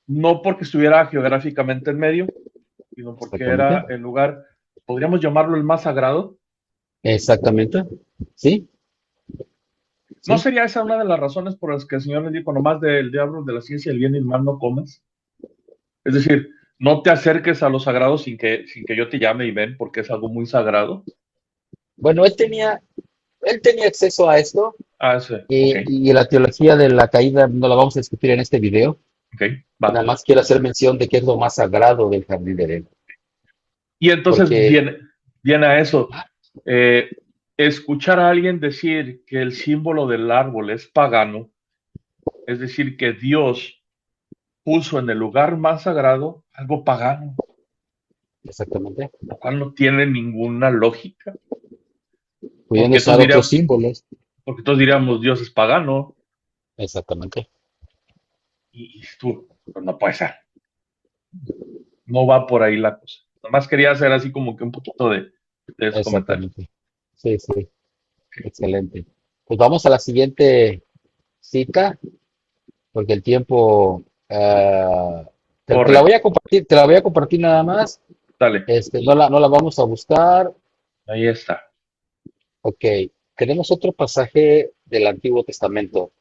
No porque estuviera geográficamente en medio, sino porque Exactamente. era el lugar, podríamos llamarlo el más sagrado. Exactamente. Sí, ¿No sí. sería esa una de las razones por las que el Señor le dijo, nomás del diablo, de la ciencia, el bien y el mal no comes? Es decir, no te acerques a lo sagrado sin que yo te llame y ven, porque es algo muy sagrado. Bueno, él tenía acceso a esto Ah, sí, ok, y la teología de la caída no la vamos a discutir en este video. ok, va. Nada más quiero hacer mención de que es lo más sagrado del jardín de Edén. Y entonces Porque, viene a eso. Eh, escuchar a alguien decir que el símbolo del árbol es pagano, es decir, que Dios puso en el lugar más sagrado algo pagano, exactamente, lo cual no tiene ninguna llógica, pudiendo porque usar otros símbolos. todos diríamos Dios es pagano, Exactamente, y tú, pues no puede ser, no va por ahí la cosa. Nomás quería hacer así como que un poquito de ese comentario. exactamente. Sí, sí, excelente. Pues vamos a la siguiente cita, porque el tiempo, te la Corre, voy a compartir, te la voy a compartir nada más. dale, No la vamos a buscar. ahí está. Ok, tenemos otro pasaje del Antiguo Testamento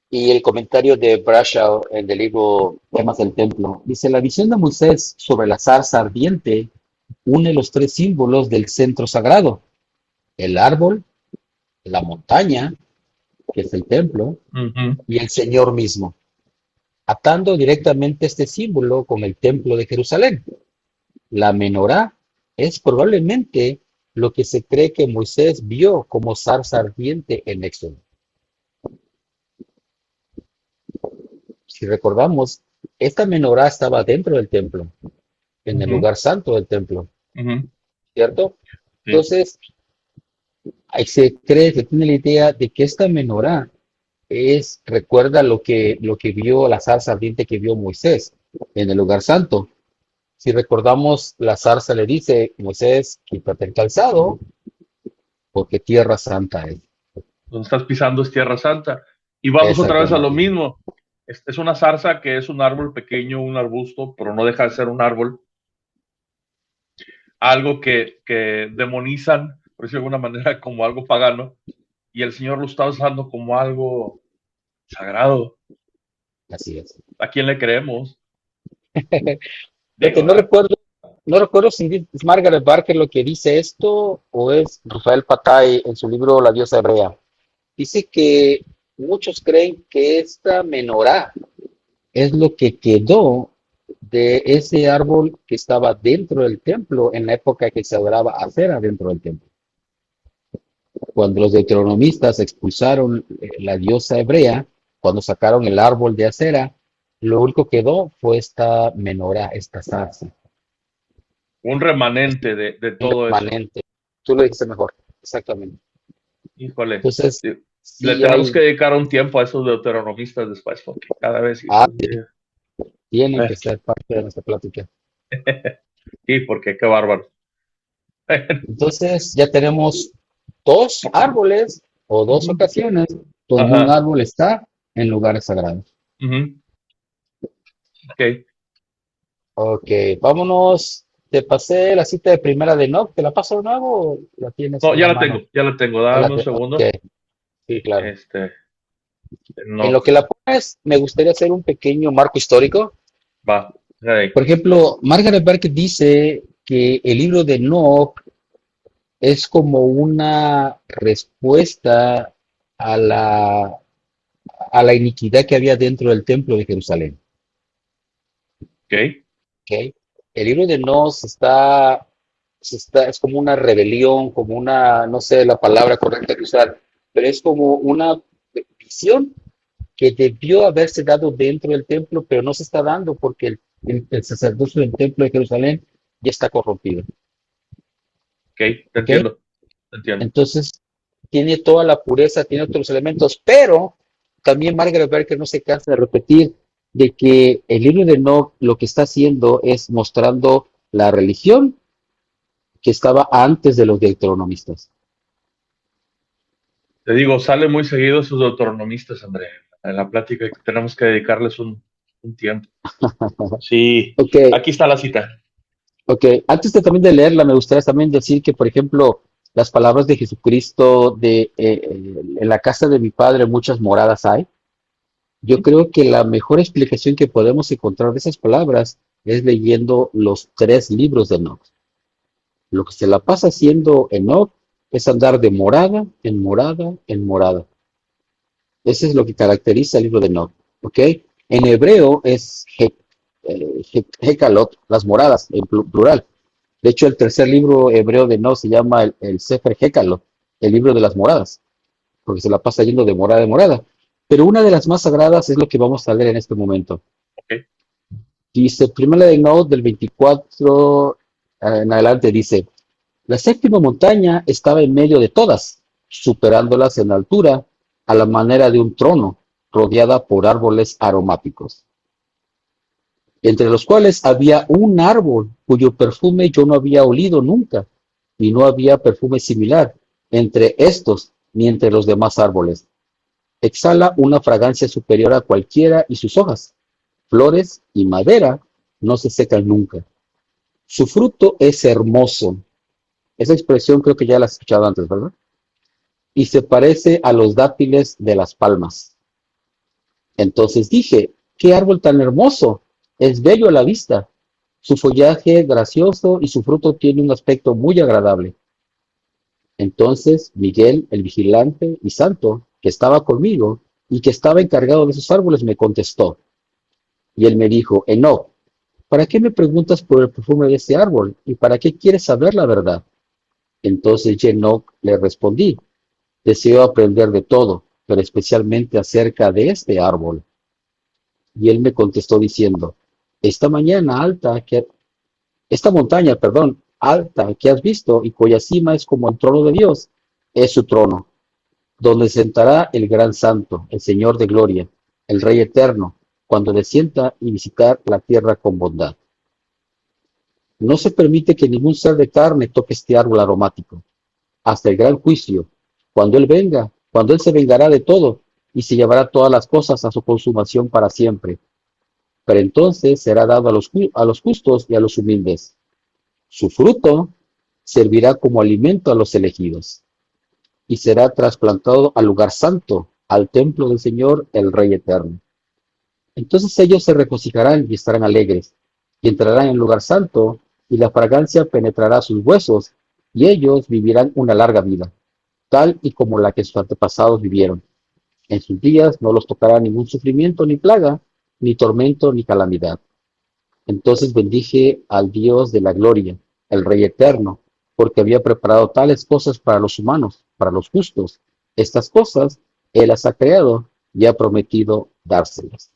y el comentario de Brashaw en el libro Temas del Templo. Dice, la visión de Moisés sobre la zarza ardiente une los tres símbolos del centro sagrado, el árbol, la montaña, que es el templo, Ujú. y el Señor mismo, atando directamente este símbolo con el templo de Jerusalén. La menorá es probablemente lo que se cree que Moisés vio como zarza ardiente en Éxodo. Si recordamos, esta menorá estaba dentro del templo, en el Ujú, lugar santo del templo, ujú, ¿cierto? sí. Entonces, ahí se cree, se tiene la idea de que esta menorá recuerda lo que vio la zarza ardiente que vio Moisés en el lugar santo. Si recordamos, la zarza le dice, Moisés, quítate el calzado, porque tierra santa es. Donde estás pisando es Tierra Santa. Y vamos otra vez a lo Exactamente, mismo. Es una zarza que es un árbol pequeño, un arbusto, pero no deja de ser un árbol. Algo que demonizan, por decirlo de alguna manera, como algo pagano. Y el Señor lo está usando como algo sagrado. así es. ¿A quién le creemos? Fíjate, Digo, ¿verdad? no recuerdo si es Margaret Barker lo que dice esto o es Rafael Patay en su libro La diosa hebrea. Dice que muchos creen que esta menorá es lo que quedó de ese árbol que estaba dentro del templo en la época que se adoraba acera dentro del templo. Cuando los deuteronomistas expulsaron la diosa hebrea, cuando sacaron el árbol de acera, lo único que quedó fue esta menorá, esta zarza, Un remanente de un todo eso. remanente. Tú lo dijiste mejor, exactamente. Híjole, Entonces, sí, le sí tenemos que hay, dedicar un tiempo a esos deuteronomistas después, porque cada vez, ah, híjole, tienen eh, que ser parte de nuestra plática. sí, porque qué bárbaro. Entonces, ya tenemos dos árboles o dos Ujú. ocasiones donde un Ajá, árbol está en lugares sagrados. ujú, ok. Ok, vámonos. Te pasé la cita de primera de Enoch. ¿Te la paso de nuevo o la tienes No, en la mano? ya la tengo, Ya dame un ok, segundo. sí, claro. Este, En no, lo que la pones, me gustaría hacer un pequeño marco histórico. va, ahí, Por ejemplo, Margaret Barker dice que el libro de Enoch es como una respuesta a la iniquidad que había dentro del templo de Jerusalén. ok. ¿Ok? El libro de Nos es como una rebelión, como una, no sé la palabra correcta que usar, pero es como una visión que debió haberse dado dentro del templo, pero no se está dando porque el sacerdocio del templo de Jerusalén ya está corrompido. Ok, te ¿Ok? entiendo, te entiendo. Entonces, tiene toda la pureza, tiene otros elementos, pero también Margaret Barker no se cansa de repetir de que el libro de Enoch lo que está haciendo es mostrando la religión que estaba antes de los deuteronomistas. Te digo, sale muy seguido esos deuteronomistas, André. En la plática que tenemos que dedicarles un tiempo. Sí, Ok, aquí está la cita. ok. Antes de también de leerla, me gustaría también decir que, por ejemplo, las palabras de Jesucristo de en la casa de mi padre muchas moradas hay. Yo creo que la mejor explicación que podemos encontrar de esas palabras es leyendo los tres libros de Enoch. Lo que se la pasa haciendo Enoch es andar de morada en morada en morada. Eso es lo que caracteriza el libro de Enoch, ¿ok? En hebreo es Hekalot, las moradas, en plural. De hecho, el tercer libro hebreo de Enoch se llama el Sefer Hekalot, el libro de las moradas, porque se la pasa yendo de morada en morada. Pero una de las más sagradas es lo que vamos a leer en este momento. Ok, Dice, primera de Enoch del 24 en adelante, dice, la séptima montaña estaba en medio de todas, superándolas en altura a la manera de un trono, rodeada por árboles aromáticos, entre los cuales había un árbol cuyo perfume yo no había olido nunca, y no había perfume similar entre estos ni entre los demás árboles. Exhala una fragancia superior a cualquiera y sus hojas, flores y madera no se secan nunca. Su fruto es hermoso. Esa expresión creo que ya la has escuchado antes, ¿verdad? Y se parece a los dátiles de las palmas. Entonces dije, qué árbol tan hermoso, es bello a la vista, su follaje gracioso y su fruto tiene un aspecto muy agradable. Entonces Miguel, el vigilante y santo, que estaba conmigo y que estaba encargado de esos árboles, me contestó. Y él me dijo, Enoch, ¿para qué me preguntas por el perfume de ese árbol? ¿Y para qué quieres saber la verdad? Entonces Enoch le respondí, deseo aprender de todo, pero especialmente acerca de este árbol. Y él me contestó diciendo, esta mañana alta que, esta montaña, perdón, alta que has visto y cuya cima es como el trono de Dios, es su trono, donde sentará el gran santo, el Señor de gloria, el Rey eterno, cuando descienda y visitar la tierra con bondad. No se permite que ningún ser de carne toque este árbol aromático, hasta el gran juicio, cuando Él venga, cuando Él se vengará de todo y se llevará todas las cosas a su consumación para siempre. Pero entonces será dado a los justos y a los humildes. Su fruto servirá como alimento a los elegidos y será trasplantado al lugar santo, al templo del Señor, el Rey eterno. Entonces ellos se regocijarán y estarán alegres, y entrarán en el lugar santo, y la fragancia penetrará sus huesos, y ellos vivirán una larga vida, tal y como la que sus antepasados vivieron. En sus días no los tocará ningún sufrimiento, ni plaga, ni tormento, ni calamidad. Entonces bendije al Dios de la gloria, el Rey eterno, porque había preparado tales cosas para los humanos, para los justos. Estas cosas Él las ha creado y ha prometido dárselas.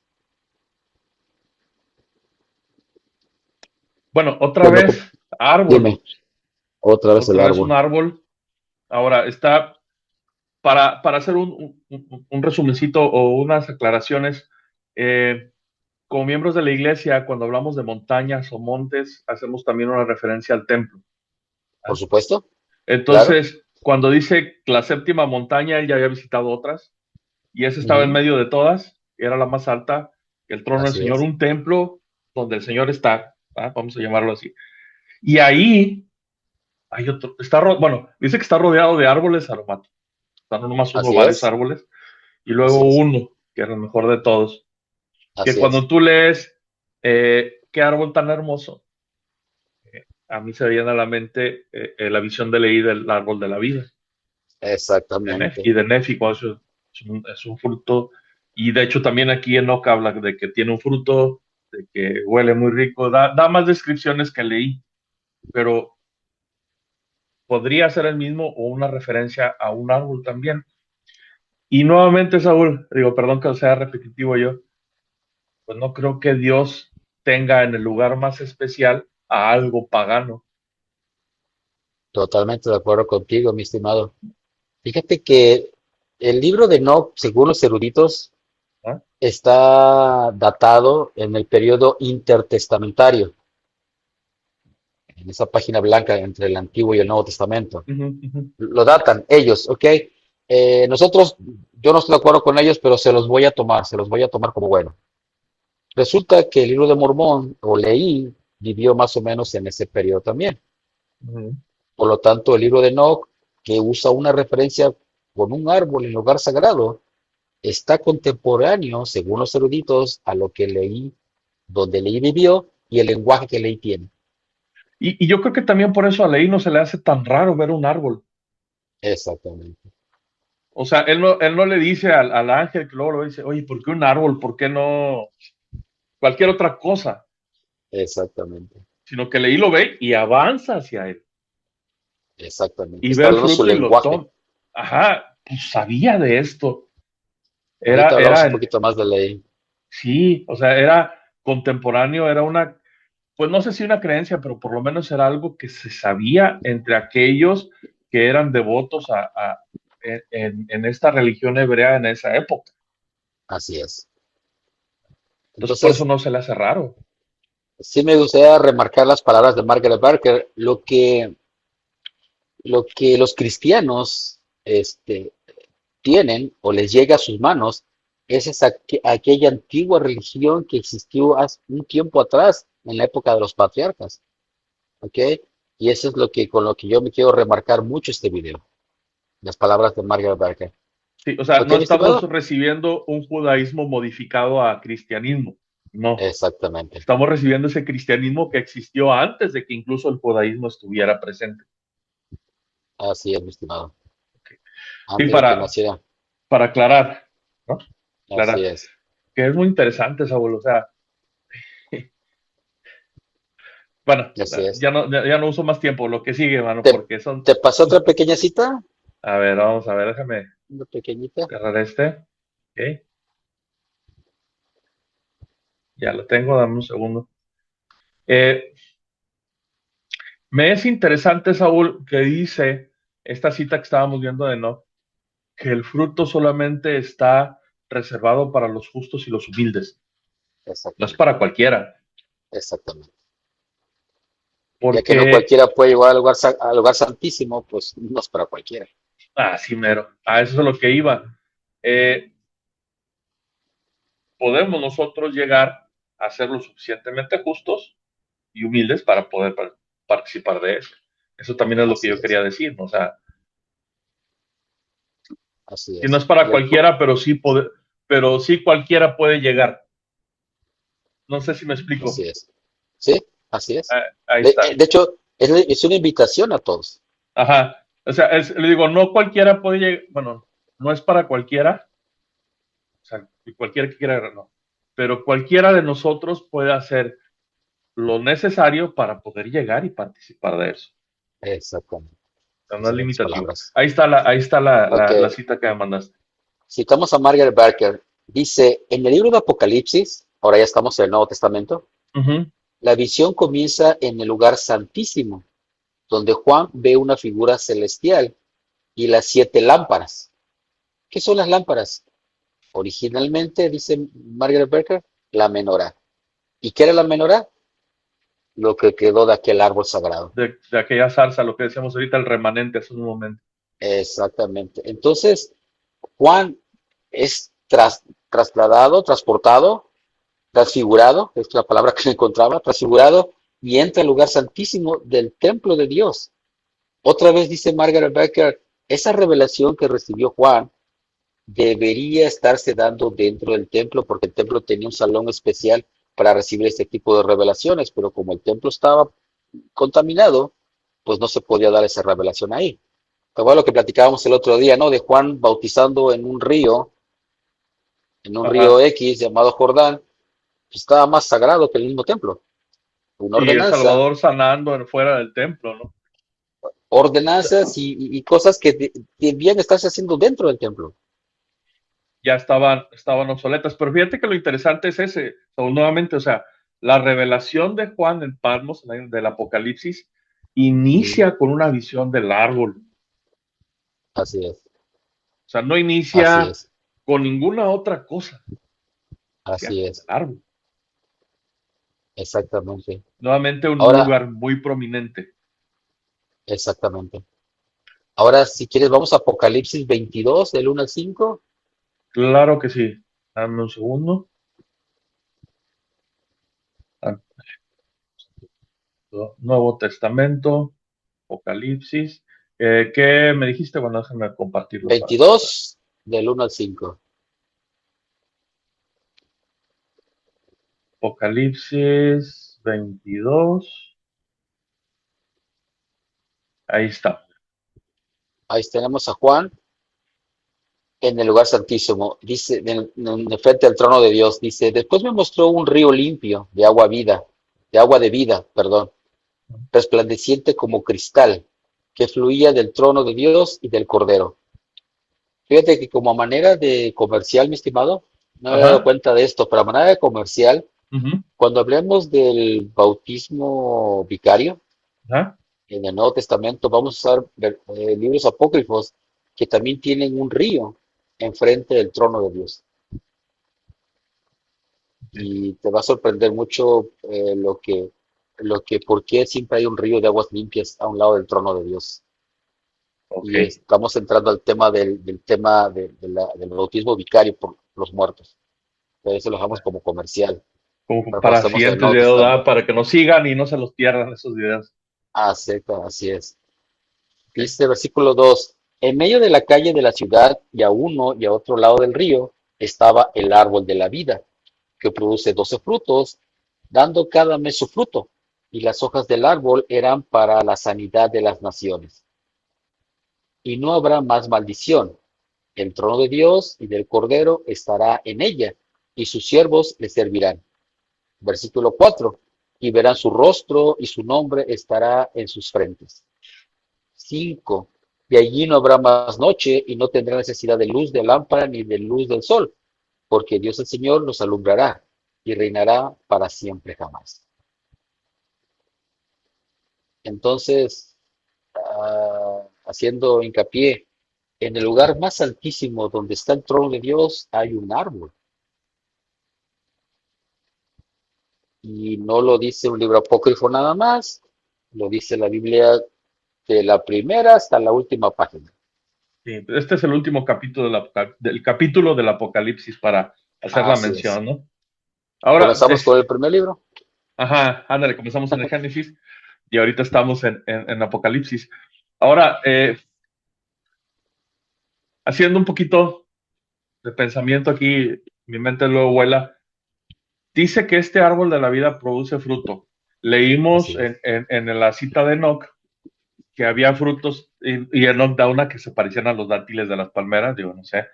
Bueno, otra Bueno, vez, árbol. dime, otra vez el Otra vez un árbol. árbol. Ahora, está, para hacer un resumencito o unas aclaraciones, eh, como miembros de la iglesia, cuando hablamos de montañas o montes, hacemos también una referencia al templo. Por ¿Ah? supuesto, claro. Entonces, cuando dice la séptima montaña, él ya había visitado otras, y esa estaba en Ujú, medio de todas, era la más alta, el trono del así Señor, es. un templo donde el Señor está, ¿ah? Vamos a llamarlo así. Y ahí hay otro, bueno, dice que está rodeado de árboles aromáticos, no nomás uno, Así varios es. árboles, y luego Así es. uno, que era el mejor de todos, que Así cuando es. tú lees, qué árbol tan hermoso, a mí se me viene a la mente la visión de Leí del árbol de la vida, Exactamente. Y de Nefi, cuando es un fruto, y de hecho también aquí Enoch habla de que tiene un fruto, de que huele muy rico, da más descripciones que leí, pero podría ser el mismo o una referencia a un árbol también. Y nuevamente, Saúl, digo, perdón que sea repetitivo yo, pues no creo que Dios tenga en el lugar más especial a algo pagano. Totalmente de acuerdo contigo, mi estimado. Fíjate que el libro de Enoch, según los eruditos, ¿Ah? está datado en el periodo intertestamentario, en esa página blanca entre el Antiguo y el Nuevo Testamento. Uh -huh, uh -huh. Lo datan ellos, ¿ok? Nosotros, yo no estoy de acuerdo con ellos, pero se los voy a tomar como bueno. Resulta que el libro de Mormón, o Leí, vivió más o menos en ese periodo también. Uh -huh. Por lo tanto, el libro de Enoch, que usa una referencia con un árbol en el lugar sagrado, está contemporáneo, según los eruditos, a lo que Leí, donde Leí vivió y el lenguaje que Leí tiene. Y yo creo que también por eso a Leí no se le hace tan raro ver un árbol. Exactamente, O sea, él no le dice al ángel que luego lo dice, oye, ¿por qué un árbol? ¿Por qué no cualquier otra cosa? exactamente, Sino que Leí lo ve y avanza hacia él. exactamente. Y ve Está el hablando su fruto y lo lenguaje. toma. Ajá, pues sabía de esto. Ahorita hablamos Era, un poquito más de Leí. sí, o sea, era contemporáneo, era una, pues no sé si una creencia, pero por lo menos era algo que se sabía entre aquellos que eran devotos en esta religión hebrea en esa época. Así es. Entonces, por eso Entonces, no se le hace raro. sí me gustaría remarcar las palabras de Margaret Barker. Lo que los cristianos tienen o les llega a sus manos es aquella antigua religión que existió hace un tiempo atrás, en la época de los patriarcas. ¿Ok? Y eso es lo que, con lo que yo me quiero remarcar mucho este video. Las palabras de Margaret Barker. Sí, o sea, ¿Ok, no mi estamos estimado? recibiendo un judaísmo modificado a cristianismo, no. Exactamente. Estamos recibiendo ese cristianismo que existió antes de que incluso el judaísmo estuviera presente. Así es, mi estimado. Sí, Antes de que naciera. para aclarar, ¿no? Así Aclarar, es. que es muy interesante, Saúl, o sea, bueno, Así es. ya no uso más tiempo, lo que sigue, mano, ¿Te, porque son, te pasó otra pequeña cita? a ver, vamos a ver, déjame Una pequeñita. agarrar este, ok, ya lo tengo, dame un segundo. Eh, Me es interesante, Saúl, que dice esta cita que estábamos viendo de no, que el fruto solamente está reservado para los justos y los humildes, no es Exactamente. para cualquiera, Exactamente. Ya que no porque, cualquiera puede llegar al lugar santísimo, pues no es para cualquiera. sí, mero, a eso es a lo que iba. Eh, Podemos nosotros llegar a ser lo suficientemente justos y humildes para poder participar de eso. Eso también es lo que Así yo es. quería decir, ¿no? O sea, Así si no es. es para Y el fruto, cualquiera, pero sí cualquiera puede llegar. No sé si me explico. así es. Sí, así es. Ahí está. De hecho, es una invitación a todos. Ajá. O sea, le digo, no cualquiera puede llegar, bueno, no es para cualquiera, sea, cualquiera que quiera, no. Pero cualquiera de nosotros puede hacer lo necesario para poder llegar y participar de eso. Exactamente. O sea, no es Excelentes limitativo. palabras. Ahí está Ok. la cita que me mandaste. Citamos a Margaret Barker. Dice, en el libro de Apocalipsis, ahora ya estamos en el Nuevo Testamento, Ujú. la visión comienza en el lugar santísimo, donde Juan ve una figura celestial y las 7 lámparas. ¿Qué son las lámparas? Originalmente, dice Margaret Barker, la menorá. ¿Y qué era la menorá? Lo que quedó de aquel árbol sagrado. De aquella zarza, lo que decíamos ahorita, el remanente hace un momento. Exactamente. Entonces, Juan es trasladado, transportado, transfigurado, es la palabra que encontraba, transfigurado, y entra al lugar santísimo del templo de Dios. Otra vez dice Margaret Becker, esa revelación que recibió Juan debería estarse dando dentro del templo, porque el templo tenía un salón especial para recibir este tipo de revelaciones, pero como el templo estaba contaminado, pues no se podía dar esa revelación ahí. Fue lo que platicábamos el otro día, ¿no? De Juan bautizando en un río Ajá. X llamado Jordán, pues estaba más sagrado que el mismo templo. Una Y El ordenanza, Salvador sanando fuera del templo, ¿no? ordenanzas y cosas que debían estarse haciendo dentro del templo. Ya estaban obsoletas. Pero fíjate que lo interesante es ese, nuevamente, o sea, la revelación de Juan en Patmos, del Apocalipsis, Ujú. inicia con una visión del árbol. Así es, O sea, no así inicia es, con ninguna otra cosa, inicia así con el es, árbol. exactamente. Nuevamente un Ahora, lugar muy prominente. exactamente. Ahora, si quieres, vamos a Apocalipsis 22, del 1 al 5. Claro que sí. Dame un segundo. Ah, Nuevo Testamento, Apocalipsis. ¿Qué me dijiste? Bueno, déjame compartirlo para que lo vean. 22, del 1 al 5. Apocalipsis 22. Ahí está. Ahí tenemos a Juan en el lugar santísimo. Dice, en frente al trono de Dios, dice, después me mostró un río limpio de agua de vida, perdón, resplandeciente como cristal, que fluía del trono de Dios y del Cordero. Fíjate que como manera de comercial, mi estimado, no me había dado Ajá. cuenta de esto, pero a manera de comercial, Ujú. cuando hablemos del bautismo vicario Ajá. en el Nuevo Testamento, vamos a usar libros apócrifos que también tienen un río enfrente del trono de Dios. Y te va a sorprender mucho por qué siempre hay un río de aguas limpias a un lado del trono de Dios. Ok. Y estamos entrando al tema del tema del bautismo vicario por los muertos. Pero eso lo dejamos como comercial. Como Pero cuando para estemos en el siguientes Nuevo videos, ¿verdad? Testamento, Para que nos sigan y no se los pierdan esos videos. acepta, así es. Ok. Dice versículo 2: en medio de la calle de la ciudad y a uno y a otro lado del río estaba el árbol de la vida, que produce 12 frutos, dando cada mes su fruto, y las hojas del árbol eran para la sanidad de las naciones. Y no habrá más maldición. El trono de Dios y del Cordero estará en ella, y sus siervos le servirán. Versículo 4: y verán su rostro, y su nombre estará en sus frentes. 5: y allí no habrá más noche, y no tendrá necesidad de luz de lámpara ni de luz del sol, porque Dios el Señor los alumbrará, y reinará para siempre jamás. Entonces, haciendo hincapié, en el lugar más altísimo donde está el trono de Dios hay un árbol. Y no lo dice un libro apócrifo nada más, lo dice la Biblia de la primera hasta la última página. Sí, este es el último capítulo del capítulo del Apocalipsis para hacer la Así es. mención, ¿no? Ahora, Comenzamos con el primer libro. ajá, ándale, comenzamos en el Génesis y ahorita estamos en Apocalipsis. Ahora, haciendo un poquito de pensamiento aquí, mi mente luego vuela. Dice que este árbol de la vida produce fruto. Leímos Así es. en la cita de Enoch que había frutos y Enoch da una que se parecían a los dátiles de las palmeras, digo, no sé.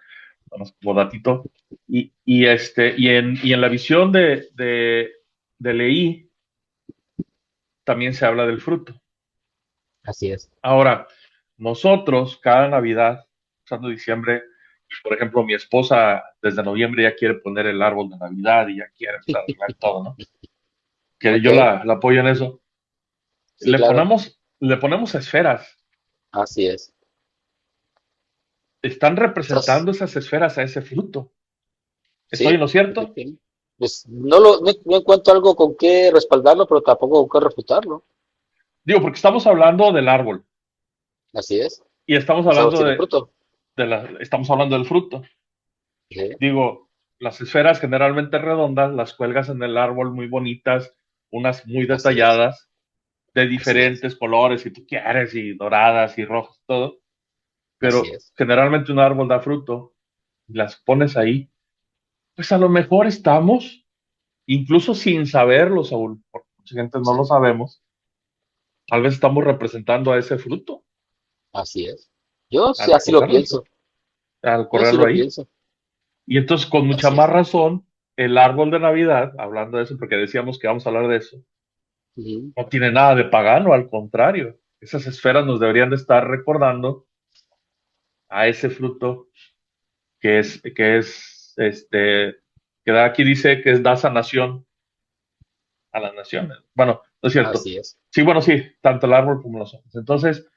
Vamos como datito. Y en la visión de Leí también se habla del fruto. Así es. Ahora, nosotros cada Navidad, usando diciembre, por ejemplo, mi esposa desde noviembre ya quiere poner el árbol de Navidad y ya quiere arreglar todo, ¿no? Que Ok, yo la apoyo en eso. sí, claro. Le ponemos esferas. Así es. Están Estás, representando esas esferas a ese fruto. ¿Estoy en sí, lo cierto? efectivamente. Pues no encuentro algo con qué respaldarlo, pero tampoco con qué refutarlo. Digo, porque estamos hablando del árbol Así es. y estamos Los árboles hablando tienen fruto. estamos hablando del fruto. Sí, Digo, las esferas generalmente redondas las cuelgas en el árbol muy bonitas, unas muy así es. detalladas, de Así es. diferentes colores, si tú quieres, y doradas y rojas, todo. Así Pero es. generalmente un árbol da fruto y las pones ahí. Pues a lo mejor estamos, incluso sin saberlo, Saúl, porque mucha gente no lo Sí, sabemos, tal vez estamos representando a ese fruto así es. Yo sí, al así lo ponerlo, pienso. al Yo sí correrlo lo ahí. pienso. Y entonces, con mucha Así más es. razón, el árbol de Navidad, hablando de eso, porque decíamos que vamos a hablar de eso, Ujú. no tiene nada de pagano, al contrario. Esas esferas nos deberían de estar recordando a ese fruto que da aquí dice que da sanación a las naciones. Bueno, no es cierto. Así es. Sí, bueno, sí, tanto el árbol como los hojas. Entonces,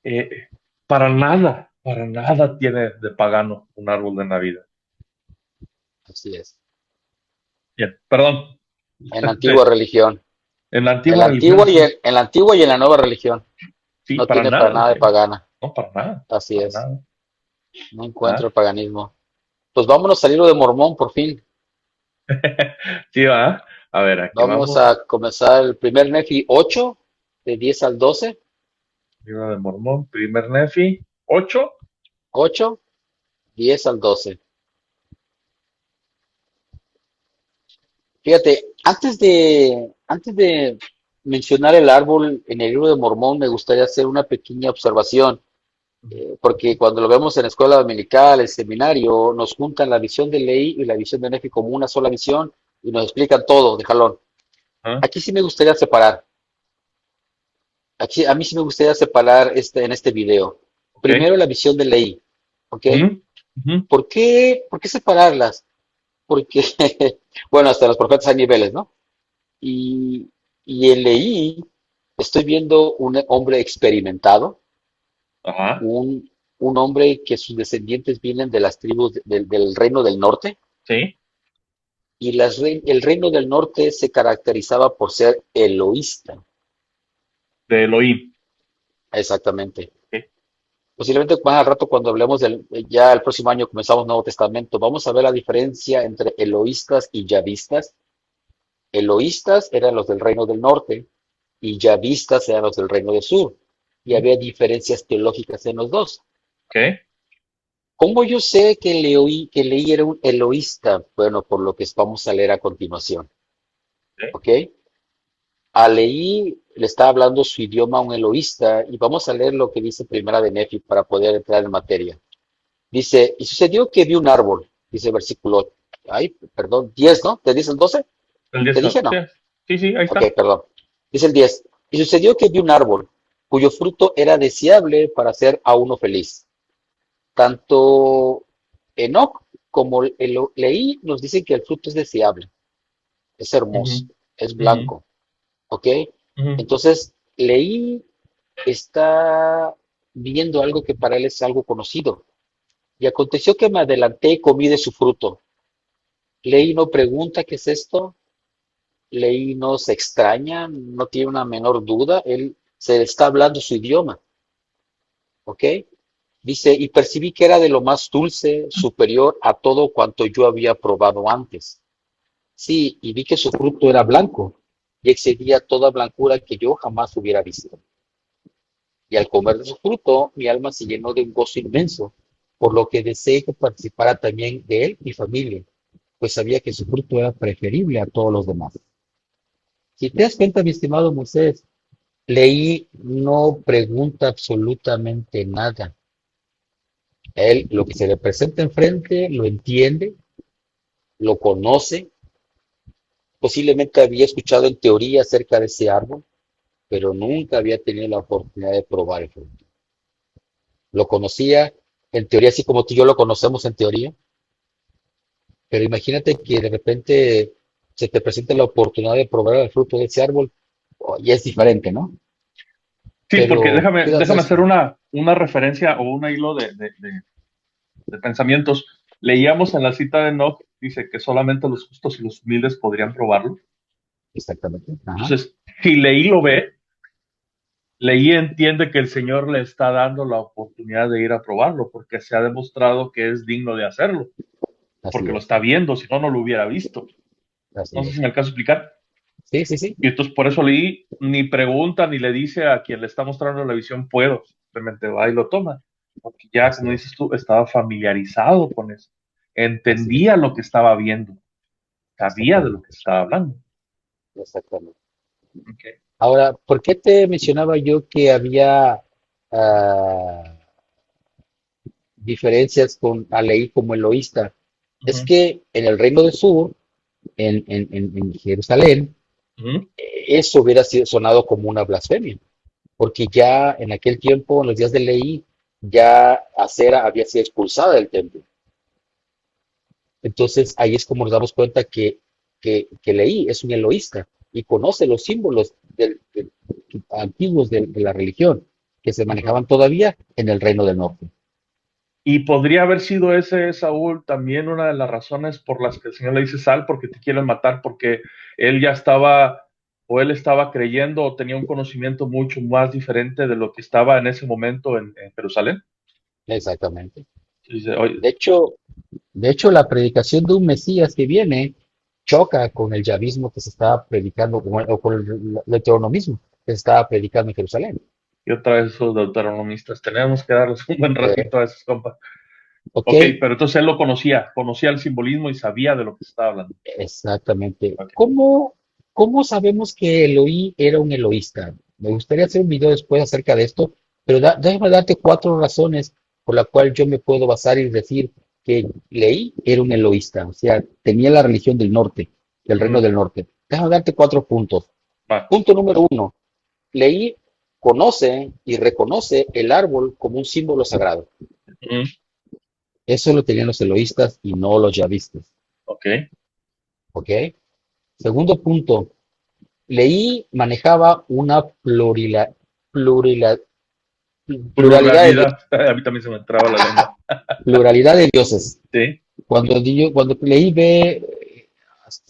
eh, para nada tiene de pagano un árbol de Navidad. Así es. Bien, perdón. En la antigua religión. En la En antigua la religión, antigua y sí, en la antigua y en la nueva religión. sí, No para tiene para nada, nada de pagana. no, Así para es. nada. No encuentro ¿Ah? el paganismo. Pues vámonos a libro de Mormón por fin. Sí, va. A ver, aquí Vamos vamos. a comenzar el primer Nefi 8 de 10 al 12. Libro de Mormón, primer Nefi, 8. 8, 10 al 12. Fíjate, antes de mencionar el árbol en el libro de Mormón, me gustaría hacer una pequeña observación, porque cuando lo vemos en la escuela dominical, el seminario, nos juntan la visión de Ley y la visión de Nefi como una sola visión y nos explican todo de jalón. ¿Ah? Aquí sí me gustaría separar. Aquí, a mí sí me gustaría separar en este video. Ok. Primero la visión de Ley, ¿ok? Ujú, ujú. ¿Por qué separarlas? Porque, bueno, hasta los profetas hay niveles, ¿no? Y, y en Leí estoy viendo un hombre experimentado, Ajá. un hombre que sus descendientes vienen de las tribus del reino del norte, Sí. y el reino del norte se caracterizaba por ser eloísta, De Elohim. exactamente. Ok. Posiblemente más al rato cuando hablemos ya el próximo año comenzamos Nuevo Testamento, vamos a ver la diferencia entre eloístas y yavistas. Eloístas eran los del reino del norte y yavistas eran los del reino del sur. Y Ujú. había diferencias teológicas en los dos. Ok. ¿Cómo yo sé que Leí era un eloísta? Bueno, por lo que vamos a leer a continuación. Ok. ¿Ok? A Leí le está hablando su idioma a un eloísta y vamos a leer lo que dice Primera de Nefi para poder entrar en materia. Dice, y sucedió que vi un árbol, dice el versículo, ay, perdón, 10, ¿no? ¿Te dice el 12? El ¿Te 10. dije Sí, no? sí, sí, ahí Ok, está. perdón. Dice el 10. Y sucedió que vi un árbol cuyo fruto era deseable para hacer a uno feliz. Tanto Enoch como Leí nos dicen que el fruto es deseable, es Ujú, hermoso, es ujú, blanco. ¿Ok? ujú. Entonces, Leí está viendo algo que para él es algo conocido. Y aconteció que me adelanté y comí de su fruto. Leí no pregunta qué es esto, Leí no se extraña, no tiene una menor duda, él se está hablando su idioma, ¿ok? Dice, y percibí que era de lo más dulce, superior a todo cuanto yo había probado antes. Sí, y vi que su fruto era blanco y excedía toda blancura que yo jamás hubiera visto. Y al comer de su fruto, mi alma se llenó de un gozo inmenso, por lo que deseé que participara también de él mi familia, pues sabía que su fruto era preferible a todos los demás. Si te das cuenta, mi estimado Moisés, Leí no pregunta absolutamente nada. Él lo que se le presenta enfrente lo entiende, lo conoce, posiblemente había escuchado en teoría acerca de ese árbol, pero nunca había tenido la oportunidad de probar el fruto. Lo conocía en teoría, así como tú y yo lo conocemos en teoría, pero imagínate que de repente se te presenta la oportunidad de probar el fruto de ese árbol, y es diferente, ¿no? Sí, porque Pero cuidas de déjame hacer eso. una referencia o un hilo de pensamientos. Leíamos en la cita de Enoch, dice que solamente los justos y los humildes podrían probarlo. Exactamente. Ajá. Entonces, si Leí lo ve, Leí entiende que el Señor le está dando la oportunidad de ir a probarlo, porque se ha demostrado que es digno de hacerlo, Así porque lo es. está viendo, si no, no lo hubiera visto. Así No sé si es. me alcanzo a explicar. Sí, sí, sí. Y entonces por eso Leí ni pregunta ni le dice a quien le está mostrando la visión, puedo, simplemente va y lo toma, porque ya, Así como es. dices tú, estaba familiarizado con eso, Así es. entendía lo que estaba viendo, sabía de lo que Exactamente. estaba hablando. Exactamente. Okay. Ahora, ¿por qué te mencionaba yo que había ah, diferencias con Aleí como eloísta? Es Uh-huh. que en el reino del sur, en Jerusalén, Uh-huh. eso hubiera sido sonado como una blasfemia, porque ya en aquel tiempo, en los días de Leí, ya Acera había sido expulsada del templo. Entonces ahí es como nos damos cuenta que Leí es un eloísta y conoce los símbolos antiguos de la religión que se Uh-huh. manejaban todavía en el reino del norte. Y podría haber sido ese, Saúl, también una de las razones por las que el Señor le dice sal, porque te quieren matar, porque él ya estaba, o él estaba creyendo, o tenía un conocimiento mucho más diferente de lo que estaba en ese momento en Jerusalén. Exactamente. Dice, oye, De hecho, de hecho, la predicación de un Mesías que viene choca con el yavismo que se estaba predicando, o con el deuteronomismo que se estaba predicando en Jerusalén. y otra vez esos deuteronomistas, tenemos que darles un buen Eh, ratito a esos compas. ok, Ok, pero entonces él lo conocía, conocía el simbolismo y sabía de lo que se estaba hablando. exactamente. Ok. ¿Cómo sabemos que Eloí era un eloísta? Me gustaría hacer un video después acerca de esto, pero déjame darte 4 razones por las cuales yo me puedo basar y decir que Leí era un eloísta, o sea, tenía la religión del norte, del reino Ujú. del norte. Déjame darte 4 puntos. Va. Punto número 1, Leí conoce y reconoce el árbol como un símbolo sagrado. Ujú. Eso lo tenían los eloístas y no los yavistas, Ok. ¿ok? Segundo punto, Leí manejaba una plurila- pluralidad de, Pluralidad. A mí también se me entraba la lengua. pluralidad de dioses. Sí. Cuando Leí ve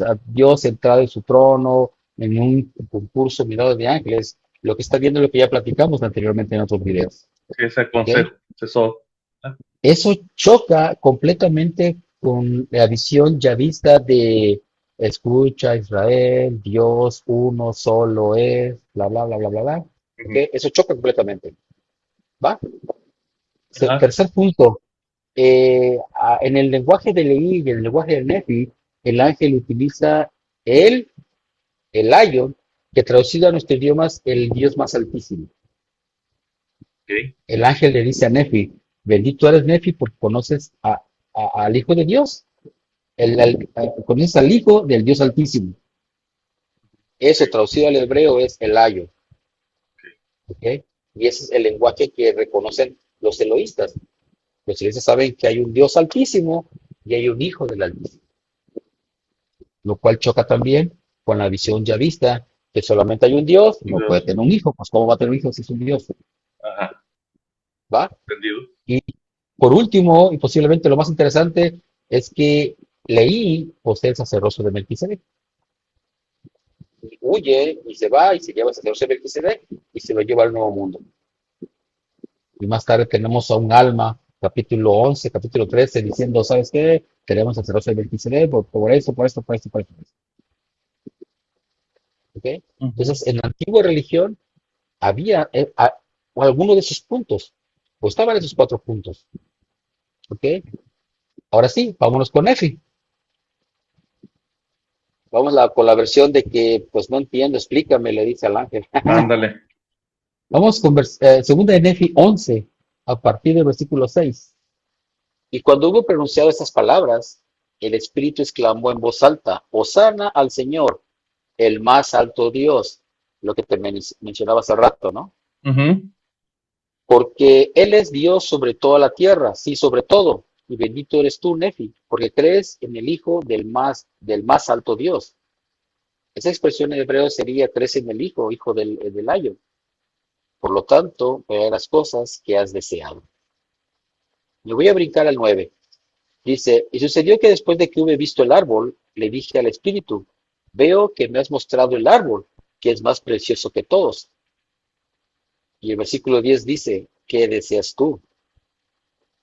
a Dios sentado en su trono, en un concurso mirado de ángeles, lo que está viendo es lo que ya platicamos anteriormente en otros videos. Sí, ese ¿Ok? consejo. Eso. Eso choca completamente con la visión yavista de escucha Israel, Dios uno solo es, bla, bla, bla, bla, bla, bla. ¿Ok? Ujú. Eso choca completamente. ¿Va? Ajá. Tercer punto. En el lenguaje de Leí y en el lenguaje de Nefi, el ángel utiliza el, el ayon, que traducido a nuestro idioma es el Dios más altísimo. Ok. El ángel le dice a Nefi, bendito eres Nefi porque conoces al Hijo de Dios. Comienza al Hijo del Dios Altísimo. Eso Ok. traducido al hebreo es el ayo, Ok. ¿ok? Y ese es el lenguaje que reconocen los eloístas. Los eloístas saben que hay un Dios Altísimo y hay un Hijo del Altísimo, lo cual choca también con la visión ya vista, que solamente hay un Dios, no puede Dios. tener un hijo, pues ¿cómo va a tener un hijo si es un Dios? Ajá. ¿Va? Entendido. Y por último, y posiblemente lo más interesante, es que Leí posee el sacerdocio de Melquisedec. Y huye y se va y se lleva el sacerdocio de Melquisedec y se lo lleva al nuevo mundo. Y más tarde tenemos a un alma, capítulo 11, capítulo 13, diciendo, ¿sabes qué? Tenemos el sacerdocio de Melquisedec por eso, por esto, por esto, por esto. ¿Ok? Ujú. Entonces, en la antigua religión había alguno de esos puntos, o estaban esos 4 puntos. ¿Ok? Ahora sí, vámonos con Efi. Vamos con la versión de que, pues no entiendo, explícame, le dice al ángel. Ándale. Vamos con segunda de Nefi 11, a partir del versículo 6. Y cuando hubo pronunciado estas palabras, el Espíritu exclamó en voz alta, Hosana al Señor, el más alto Dios, lo que te mencionaba hace rato, ¿no? Ujú. Porque Él es Dios sobre toda la tierra, sí, sobre todo. Y bendito eres tú, Nefi, porque crees en el Hijo del más alto Dios. Esa expresión en hebreo sería, crees en el Hijo, hijo del ayo. Por lo tanto, verás las cosas que has deseado. Me voy a brincar al 9. Dice, y sucedió que después de que hube visto el árbol, le dije al Espíritu, veo que me has mostrado el árbol, que es más precioso que todos. Y el versículo 10 dice, ¿qué deseas tú?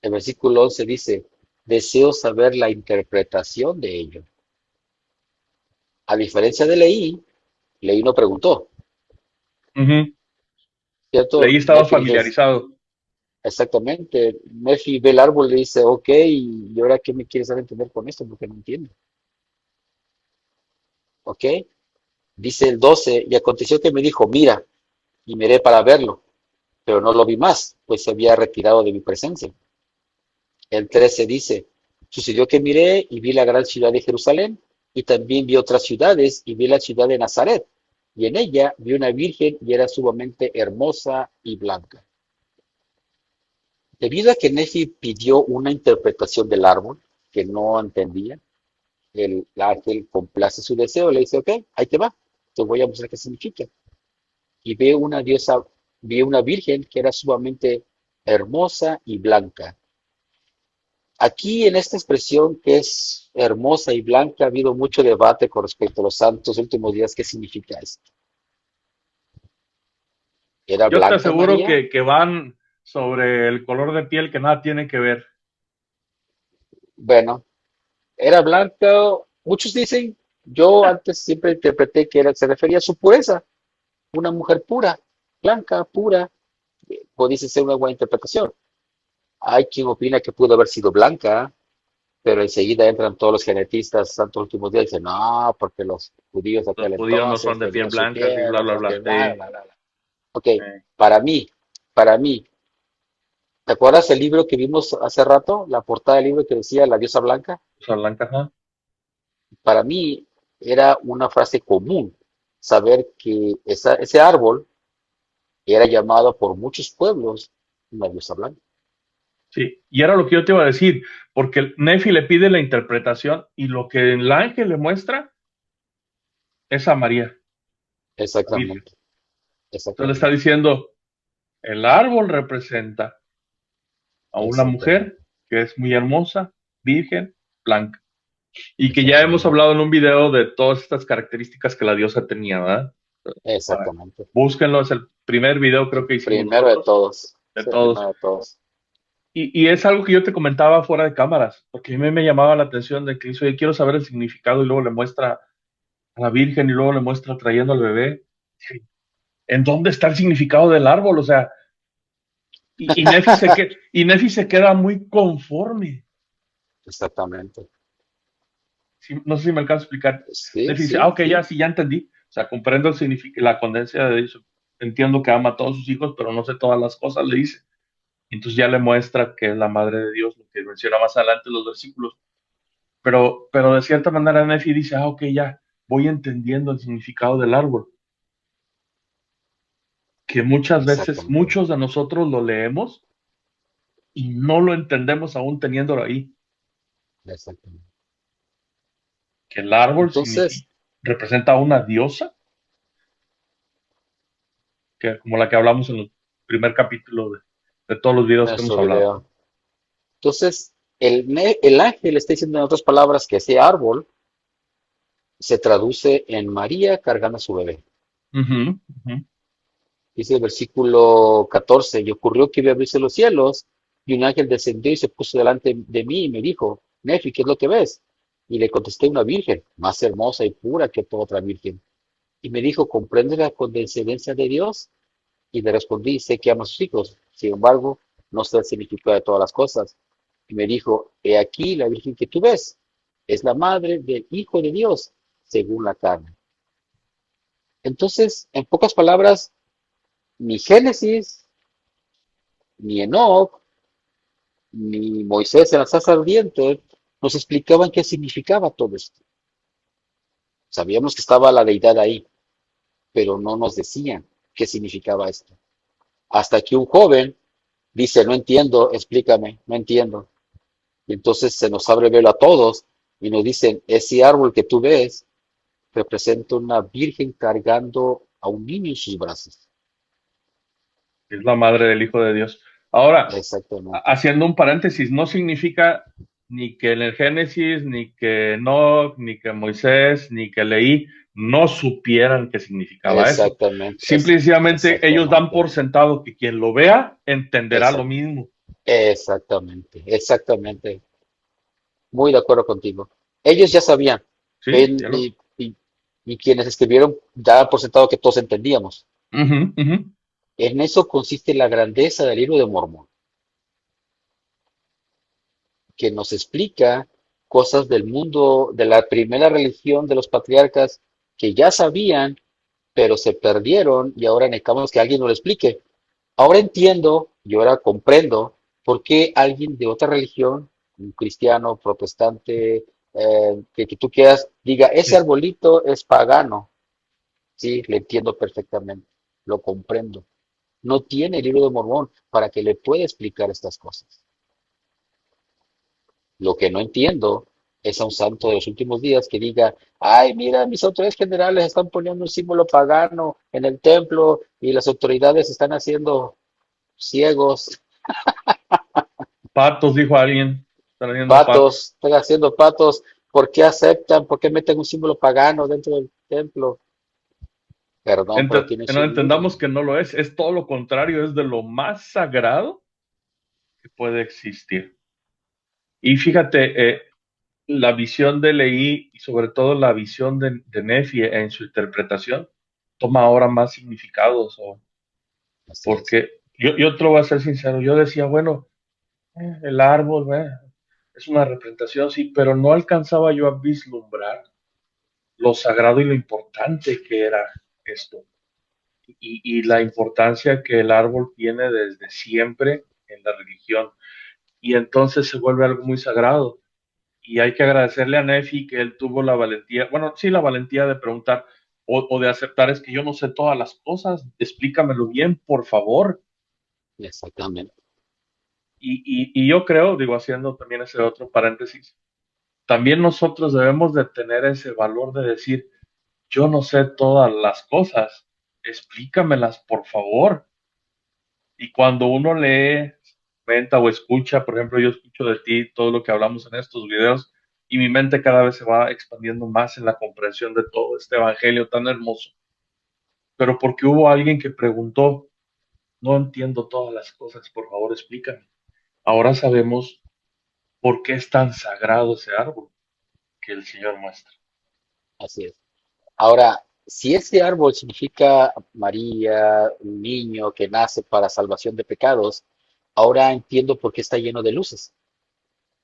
El versículo 11 dice, deseo saber la interpretación de ello. A diferencia de Leí no preguntó, Ujú. ¿cierto? Leí estaba familiarizado. Exactamente. Nefi ve el árbol y le dice, ok, ¿y ahora qué me quieres dar a entender con esto? Porque no entiendo. ¿Ok? Dice el 12, y aconteció que me dijo, mira, y miré para verlo, pero no lo vi más, pues se había retirado de mi presencia. El 13 dice, sucedió que miré y vi la gran ciudad de Jerusalén, y también vi otras ciudades, y vi la ciudad de Nazaret, y en ella vi una virgen y era sumamente hermosa y blanca. Debido a que Nefi pidió una interpretación del árbol que no entendía, el ángel complace su deseo, le dice, ok, ahí te va, te voy a mostrar qué significa. Y ve una diosa, vi una virgen que era sumamente hermosa y blanca. Aquí en esta expresión que es hermosa y blanca ha habido mucho debate con respecto a los santos últimos días. ¿Qué significa esto? ¿Era Yo te blanca aseguro María? que van sobre el color de piel que nada tiene que ver. Bueno, era blanca. Muchos dicen, yo antes siempre interpreté que se refería a su pureza, una mujer pura, blanca, pura. Puede ser una buena interpretación. Hay quien opina que pudo haber sido blanca, pero enseguida entran todos los genetistas santos últimos días y dicen, no, porque los judíos de Los aquel judíos no entonces son de piel tenían su blanca, sí, piel, bla, no bla, sé bla. qué, bla, Sí, bla, bla, bla. Ok, sí. para mí, ¿te acuerdas el libro que vimos hace rato? La portada del libro que decía La diosa blanca. O sea, blanca, ajá. Para mí era una frase común saber que ese árbol era llamado por muchos pueblos una diosa blanca. Sí, y era lo que yo te iba a decir, porque el Nefi le pide la interpretación y lo que el ángel le muestra es a María, la Virgen. Exactamente, Entonces le está exactamente, diciendo, el árbol representa a una exactamente, mujer que es muy hermosa, virgen, blanca. Y que ya hemos exactamente, hablado en un video de todas estas características que la diosa tenía, ¿verdad? Para- exactamente. Búsquenlo, es el primer video creo que hicimos Primero de nosotros, todos, de es el todos. primero de todos. Y es algo que yo te comentaba fuera de cámaras, porque a mí me llamaba la atención de que dice, oye, quiero saber el significado y luego le muestra a la Virgen y luego le muestra trayendo al bebé. ¿En dónde está el significado del árbol? O sea, y Nefi se queda muy conforme. Exactamente. Sí, no sé si me alcanzo a explicar. Sí, Nefi dice, ah, sí, ok, ya sí, sí, ya entendí. O sea, comprendo el la condencia de eso. Entiendo que ama a todos sus hijos, pero no sé todas las cosas, le dice. Entonces ya le muestra que es la madre de Dios, lo que menciona más adelante en los versículos. Pero de cierta manera Nefi dice, ah, ok, ya voy entendiendo el significado del árbol. Que muchas veces, exactamente, muchos de nosotros lo leemos y no lo entendemos aún teniéndolo ahí. exactamente. Que el árbol Entonces, representa a una diosa, que como la que hablamos en el primer capítulo de todos los videos que hemos nuestro hablado. video. Entonces, el ángel está diciendo en otras palabras que ese árbol se traduce en María cargando a su bebé. Ujú, ujú. Dice el versículo 14, y ocurrió que vi abrirse los cielos, y un ángel descendió y se puso delante de mí y me dijo, Nefi, ¿qué es lo que ves? Y le contesté una virgen, más hermosa y pura que toda otra virgen. Y me dijo, ¿comprendes la condescendencia de Dios? Y le respondí, sé que ama a sus hijos, sin embargo, no sé el significado de todas las cosas. Y me dijo, he aquí la virgen que tú ves, es la madre del Hijo de Dios, según la carne. Entonces, en pocas palabras, ni Génesis, ni Enoch, ni Moisés en la zarza ardiente nos explicaban qué significaba todo esto. Sabíamos que estaba la deidad ahí, pero no nos decían qué significaba esto. Hasta que un joven dice, no entiendo, explícame, no entiendo. Y entonces se nos abre el velo a todos y nos dicen, ese árbol que tú ves representa una virgen cargando a un niño en sus brazos. Es la madre del Hijo de Dios. Ahora, Exactamente, haciendo un paréntesis, no significa ni que en el Génesis, ni que no, ni que Moisés, ni que Leí no supieran qué significaba eso. exactamente, Simple y sencillamente ellos dan exactamente, por sentado que quien lo vea entenderá lo exact- mismo. exactamente, exactamente. Muy de acuerdo contigo. Ellos ya sabían, Sí, ven, ya lo. y quienes escribieron daban por sentado que todos entendíamos. Ujú, ujú. En eso consiste la grandeza del libro de Mormón, que nos explica cosas del mundo, de la primera religión de los patriarcas que ya sabían, pero se perdieron y ahora necesitamos que alguien nos lo explique. Ahora entiendo y ahora comprendo por qué alguien de otra religión, un cristiano, protestante, que tú quieras, diga, ese Es- arbolito es pagano. Sí, le entiendo perfectamente, lo comprendo. No tiene el libro de Mormón para que le pueda explicar estas cosas. Lo que no entiendo es a un santo de los últimos días que diga, ay, mira, mis autoridades generales están poniendo un símbolo pagano en el templo y las autoridades están haciendo ciegos, Patos, dijo alguien. Están haciendo patos. patos, están haciendo patos. ¿Por qué aceptan? ¿Por qué meten un símbolo pagano dentro del templo? Perdón, pero tienen No su libro. entendamos que no lo es todo lo contrario, es de lo más sagrado que puede existir. Y fíjate, la visión de Leí y sobre todo la visión de Nefi en su interpretación toma ahora más significados, Así es. porque yo te lo voy a ser sincero, yo decía, bueno, el árbol, es una representación, sí, pero no alcanzaba yo a vislumbrar lo sagrado y lo importante que era esto, y la importancia que el árbol tiene desde siempre en la religión, y entonces se vuelve algo muy sagrado. Y hay que agradecerle a Nefi que él tuvo la valentía, bueno, sí, la valentía de preguntar o de aceptar, es que yo no sé todas las cosas, explícamelo bien, por favor. Exactamente. Y yo creo, digo, haciendo también ese otro paréntesis, también nosotros debemos de tener ese valor de decir, yo no sé todas las cosas, explícamelas, por favor. Y cuando uno lee, comenta o escucha, por ejemplo, yo escucho de ti todo lo que hablamos en estos videos y mi mente cada vez se va expandiendo más en la comprensión de todo este evangelio tan hermoso. Pero porque hubo alguien que preguntó, no entiendo todas las cosas, por favor explícame. Ahora sabemos por qué es tan sagrado ese árbol que el Señor muestra. Así es. Ahora, si ese árbol significa María, un niño que nace para salvación de pecados, ahora entiendo por qué está lleno de luces,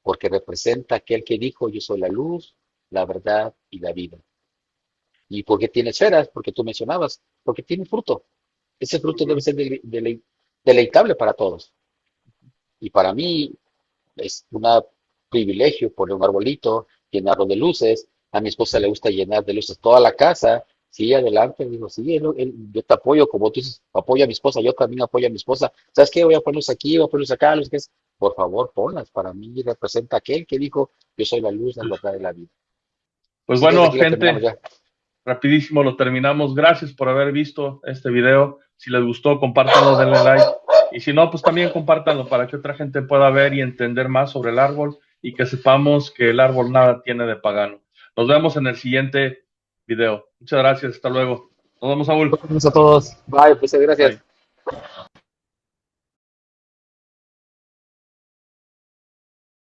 porque representa aquel que dijo, yo soy la luz, la verdad y la vida. ¿Y por qué tiene esferas? Porque tú mencionabas, porque tiene fruto. Ese fruto debe ser deleitable para todos. Y para mí es un privilegio poner un arbolito, llenarlo de luces. A mi esposa le gusta llenar de luces toda la casa. Sí, adelante, digo, sí, yo te apoyo, como tú dices, apoyo a mi esposa, yo también apoyo a mi esposa. ¿Sabes qué? Voy a ponerlos aquí, voy a ponerlos acá, los que es. Por favor, ponlas. Para mí representa aquel que dijo, yo soy la luz, la verdad de la vida. Y Pues si quieres, bueno, aquí la terminamos gente, ya. rapidísimo lo terminamos. Gracias por haber visto este video. Si les gustó, compártanlo, denle like. Y si no, pues también compártanlo para que otra gente pueda ver y entender más sobre el árbol y que sepamos que el árbol nada tiene de pagano. Nos vemos en el siguiente video. Muchas gracias. Hasta luego. Nos vemos, Saúl. Nos vemos a todos. Bye, pues gracias. Bye.